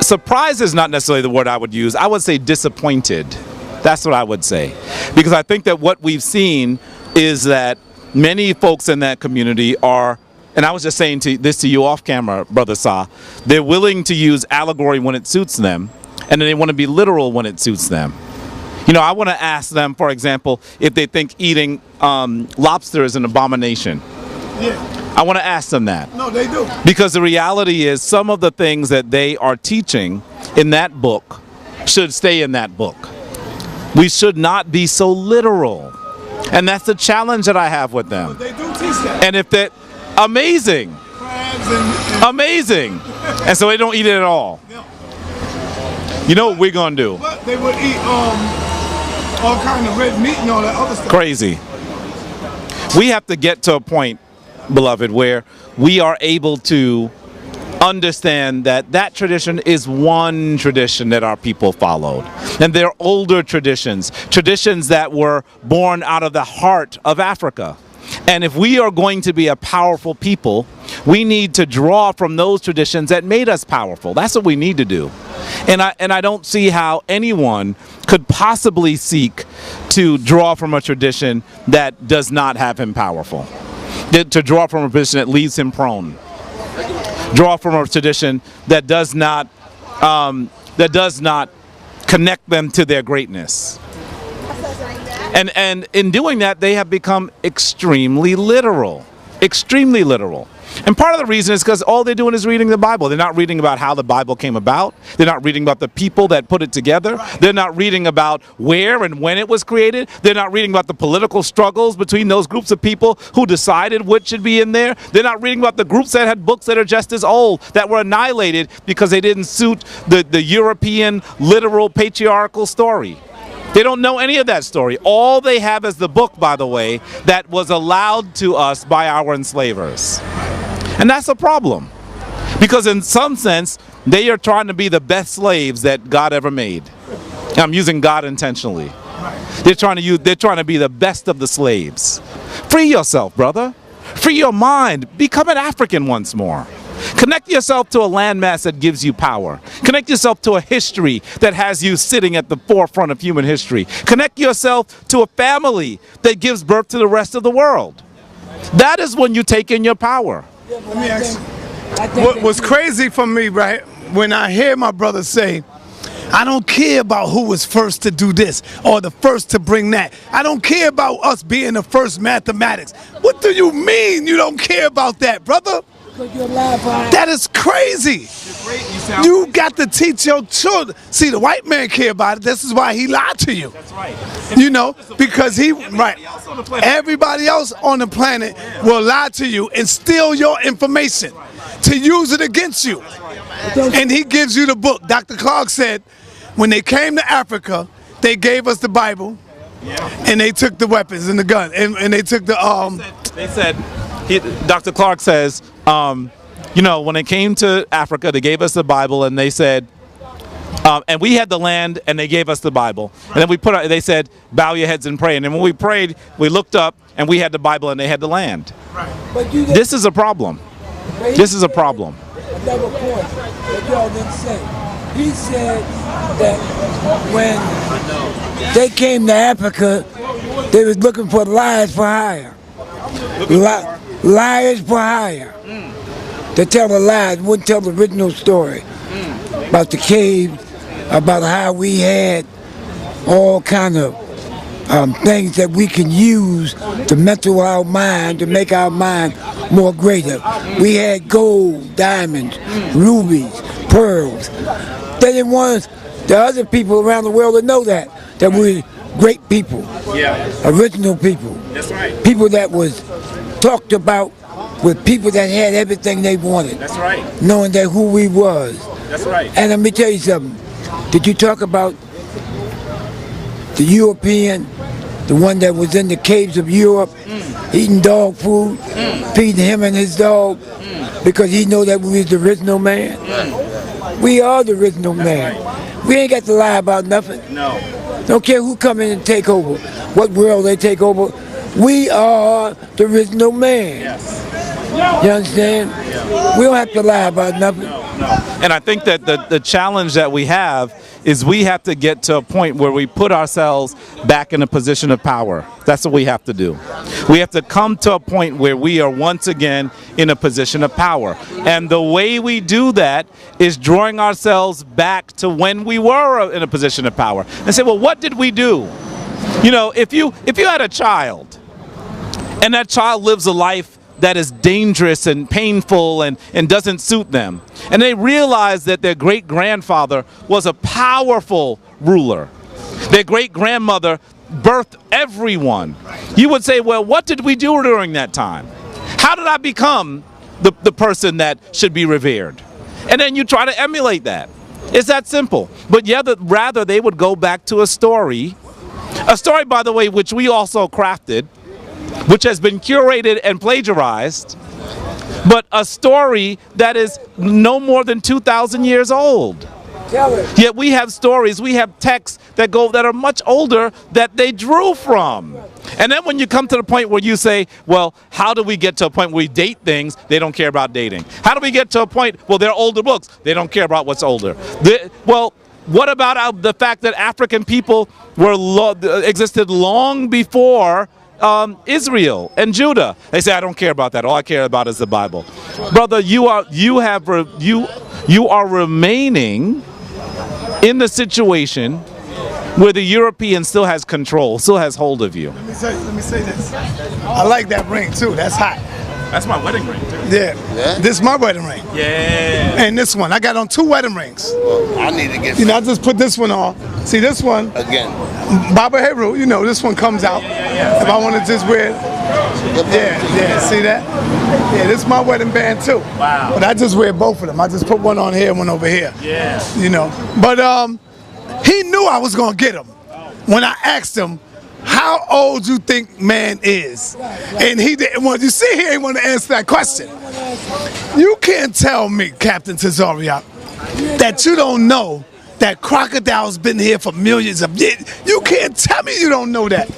Surprised is not necessarily the word I would use. I would say disappointed. That's what I would say. Because I think that what we've seen is that many folks in that community are, and I was just saying this to you off camera, Brother Sa, they're willing to use allegory when it suits them, and then they want to be literal when it suits them. You know, I want to ask them, for example, if they think eating lobster is an abomination. Yeah. I want to ask them that. No, they do. Because the reality is some of the things that they are teaching in that book should stay in that book. We should not be so literal. And that's the challenge that I have with them. They do teach that. And if that, amazing. Crabs and Amazing. And so they don't eat it at all. You know what we're going to do? But they would eat all kind of red meat and all that other stuff. Crazy. We have to get to a point, beloved, where we are able to understand that that tradition is one tradition that our people followed. And they're older traditions, traditions that were born out of the heart of Africa. And if we are going to be a powerful people, we need to draw from those traditions that made us powerful. That's what we need to do. And I don't see how anyone could possibly seek to draw from a tradition that does not have him powerful. To draw from a tradition that leaves him prone. Draw from a tradition that does not connect them to their greatness. And in doing that, they have become extremely literal. Extremely literal. And part of the reason is because all they're doing is reading the Bible. They're not reading about how the Bible came about. They're not reading about the people that put it together. They're not reading about where and when it was created. They're not reading about the political struggles between those groups of people who decided what should be in there. They're not reading about the groups that had books that are just as old, that were annihilated because they didn't suit the European literal patriarchal story. They don't know any of that story. All they have is the book, by the way, that was allowed to us by our enslavers. And that's a problem. Because in some sense, they are trying to be the best slaves that God ever made. And I'm using God intentionally. They're trying to be the best of the slaves. Free yourself, brother. Free your mind. Become an African once more. Connect yourself to a landmass that gives you power. Connect yourself to a history that has you sitting at the forefront of human history. Connect yourself to a family that gives birth to the rest of the world. That is when you take in your power. Let me ask you. What was crazy for me, right, when I hear my brother say, I don't care about who was first to do this or the first to bring that. I don't care about us being the first mathematics. What do you mean you don't care about that, brother? That is crazy. You got to teach your children. See, the white man care about it. This is why he lied to you. That's right. You know, because everybody else on the planet will lie to you and steal your information to use it against you. And he gives you the book. Dr. Clark said, when they came to Africa, they gave us the Bible, and they took the weapons and the gun, and they took the They said, Dr. Clark says, you know, when they came to Africa, they gave us the Bible, and they said, and we had the land, and they gave us the Bible. And then they said, bow your heads and pray. And then when we prayed, we looked up, and we had the Bible, and they had the land. This is a problem. This is a problem. Another point that y'all didn't say. He said that when they came to Africa, they was looking for liars for hire. Liars for hire. To tell a lie, wouldn't tell the original story. about the cave, about how we had all kind of things that we can use to mentor our mind, to make our mind more greater. We had gold, diamonds, rubies, pearls. They didn't want the other people around the world to know that we're great people, original people. That's right. People that was talked about with people that had everything they wanted. That's right. Knowing that who we was. That's right. And let me tell you something. Did you talk about the European, the one that was in the caves of Europe, eating dog food, feeding him and his dog, because he know that we was the original man? We are the original man. Right. We ain't got to lie about nothing. No. Don't care who come in and take over, what world they take over. We are the original man. Yes. You understand? Yeah. We don't have to lie about nothing. No. And I think that the challenge that we have is we have to get to a point where we put ourselves back in a position of power. That's what we have to do. We have to come to a point where we are once again in a position of power. And the way we do that is drawing ourselves back to when we were in a position of power. And say, well, what did we do? You know, if you had a child and that child lives a life that is dangerous and painful and doesn't suit them, and they realize that their great-grandfather was a powerful ruler, their great-grandmother birthed everyone, you would say, well, what did we do during that time? How did I become the person that should be revered? And then you try to emulate that. It's that simple. But yeah, rather they would go back to a story, by the way, which we also crafted, which has been curated and plagiarized, but a story that is no more than 2,000 years old. Yet we have stories, we have texts that are much older that they drew from. And then when you come to the point where you say, well, how do we get to a point where we date things? They don't care about dating. How do we get to a point, well, they're older books. They don't care about what's older. Well, what about the fact that African people existed long before Israel and Judah? They say, I don't care about that. All I care about is the Bible. Brother, you are remaining in the situation where the European still has control, still has hold of you. Let me say this. I like that ring too. That's hot. That's my wedding ring too. Yeah. This is my wedding ring. Yeah. And this one. I got on 2 wedding rings. Well, I need to get. I just put this one on. See this one? Again. Baba Heru, this one comes out. If I want to just wear it. Yeah. See that? Yeah, this is my wedding band too. Wow. But I just wear both of them. I just put one on here and one over here. Yeah. But he knew I was gonna get him when I asked him, how old you think man is? And he didn't want, you see, he ain't want to answer that question. You can't tell me, CaptainTazaryach, that you don't know that crocodiles been here for millions of years. You can't tell me you don't know that.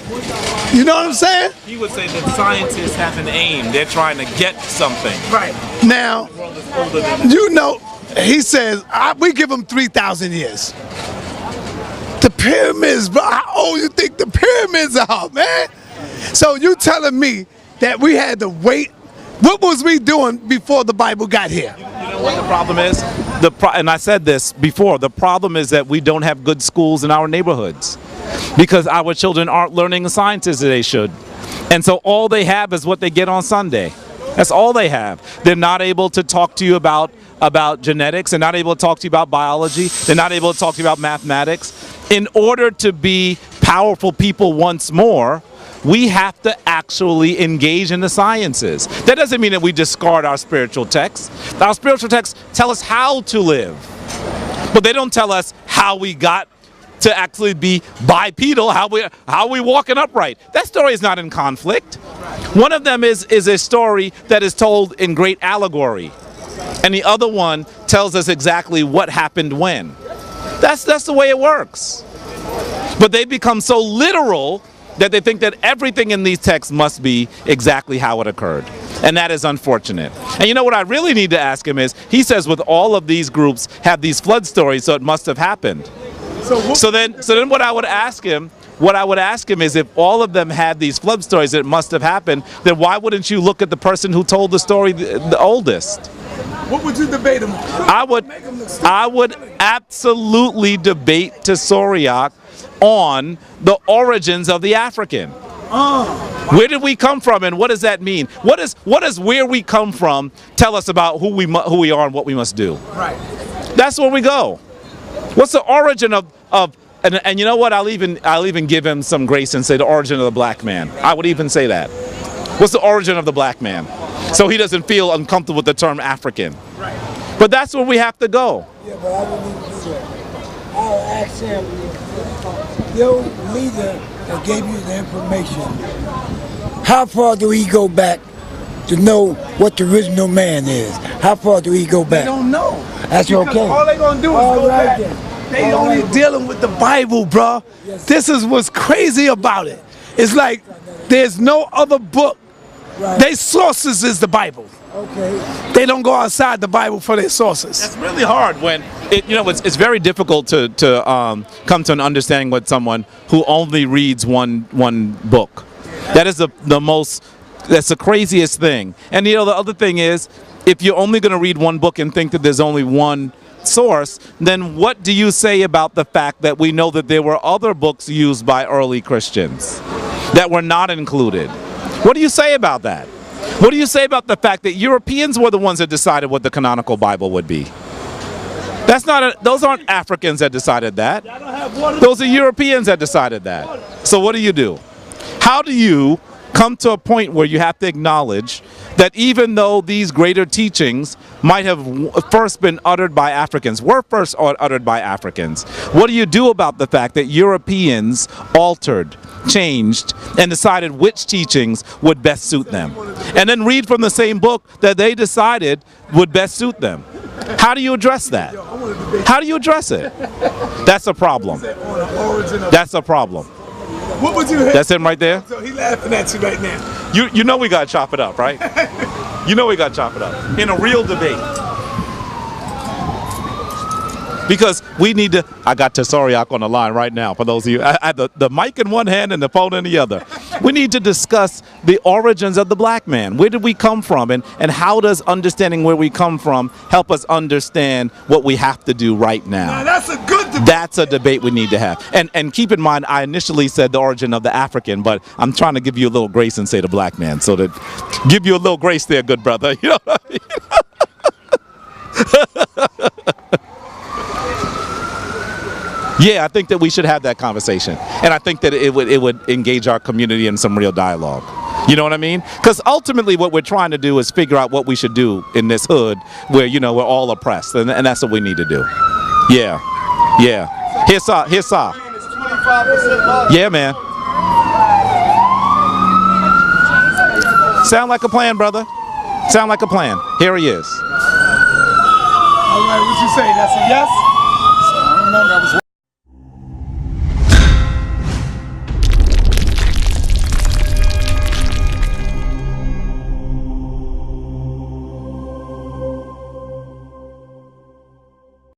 You know what I'm saying? He would say that scientists have an aim. They're trying to get something. Right. Now, he says, we give them 3,000 years. The pyramids, bro, how old you think the pyramids are, man? So you telling me that we had to wait? What was we doing before the Bible got here? You know what the problem is? And I said this before, the problem is that we don't have good schools in our neighborhoods because our children aren't learning the sciences that they should. And so all they have is what they get on Sunday. That's all they have. They're not able to talk to you about genetics. They're not able to talk to you about biology. They're not able to talk to you about mathematics. In order to be powerful people once more, we have to actually engage in the sciences. That doesn't mean that we discard our spiritual texts. Our spiritual texts tell us how to live, but they don't tell us how we got to actually be bipedal, how we walking upright. That story is not in conflict. One of them is a story that is told in great allegory, and the other one tells us exactly what happened when. That's the way it works. But they become so literal that they think that everything in these texts must be exactly how it occurred. And that is unfortunate. And you know what I really need to ask him is, he says with all of these groups have these flood stories, so it must have happened. So then what I would ask him is, if all of them had these flood stories that must have happened, then why wouldn't you look at the person who told the story the oldest? What would you debate him on? I would absolutely debate Tazaryach on the origins of the African. Where did we come from, and what does that mean? What does where we come from tell us about who we are and what we must do? Right. That's where we go. What's the origin of and you know what? I'll even give him some grace and say the origin of the black man. I would even say that. What's the origin of the black man? So he doesn't feel uncomfortable with the term African. Right. But that's where we have to go. Yeah, but I wouldn't even do that. I'll ask him, your leader that gave you the information, how far do he go back to know what the original man is? How far do he go back? They don't know. That's Because okay. all they gonna do is All go right back. then. They All only right. dealing with the Bible, bro. Yes. This is what's crazy about it. It's like there's no other book. Right. Their sources is the Bible. Okay. They don't go outside the Bible for their sources. It's really hard when it's very difficult to come to an understanding with someone who only reads one book. That is that's the craziest thing. And the other thing is, if you're only going to read one book and think that there's only one source, then what do you say about the fact that we know that there were other books used by early Christians that were not included? What do you say about that? What do you say about the fact that Europeans were the ones that decided what the canonical Bible would be? Those aren't Africans that decided that. Those are Europeans that decided that. So what do? How do you come to a point where you have to acknowledge that even though these greater teachings might have first been uttered by Africans, were first uttered by Africans, what do you do about the fact that Europeans altered, changed, and decided which teachings would best suit them? And then read from the same book that they decided would best suit them. How do you address that? How do you address it? That's a problem. That's a problem. What would you That's him right there? So he laughing at you right now. You know we gotta chop it up, right? You know we gotta chop it up. In a real debate. Because we need to, I got Tazaryach on the line right now, for those of you, I have the mic in one hand and the phone in the other. We need to discuss the origins of the black man. Where did we come from, and how does understanding where we come from help us understand what we have to do right now? Now that's a good debate. That's a debate we need to have. And keep in mind, I initially said the origin of the African, but I'm trying to give you a little grace and say the black man, so that give you a little grace there, good brother. You know what I mean? Yeah, I think that we should have that conversation, and I think that it would engage our community in some real dialogue. You know what I mean? Because ultimately, what we're trying to do is figure out what we should do in this hood where we're all oppressed, and that's what we need to do. Yeah, yeah. Here's Sa. Yeah, man. Sound like a plan, brother. Sound like a plan. Here he is. All right, what you say? That's a yes? I don't know. That was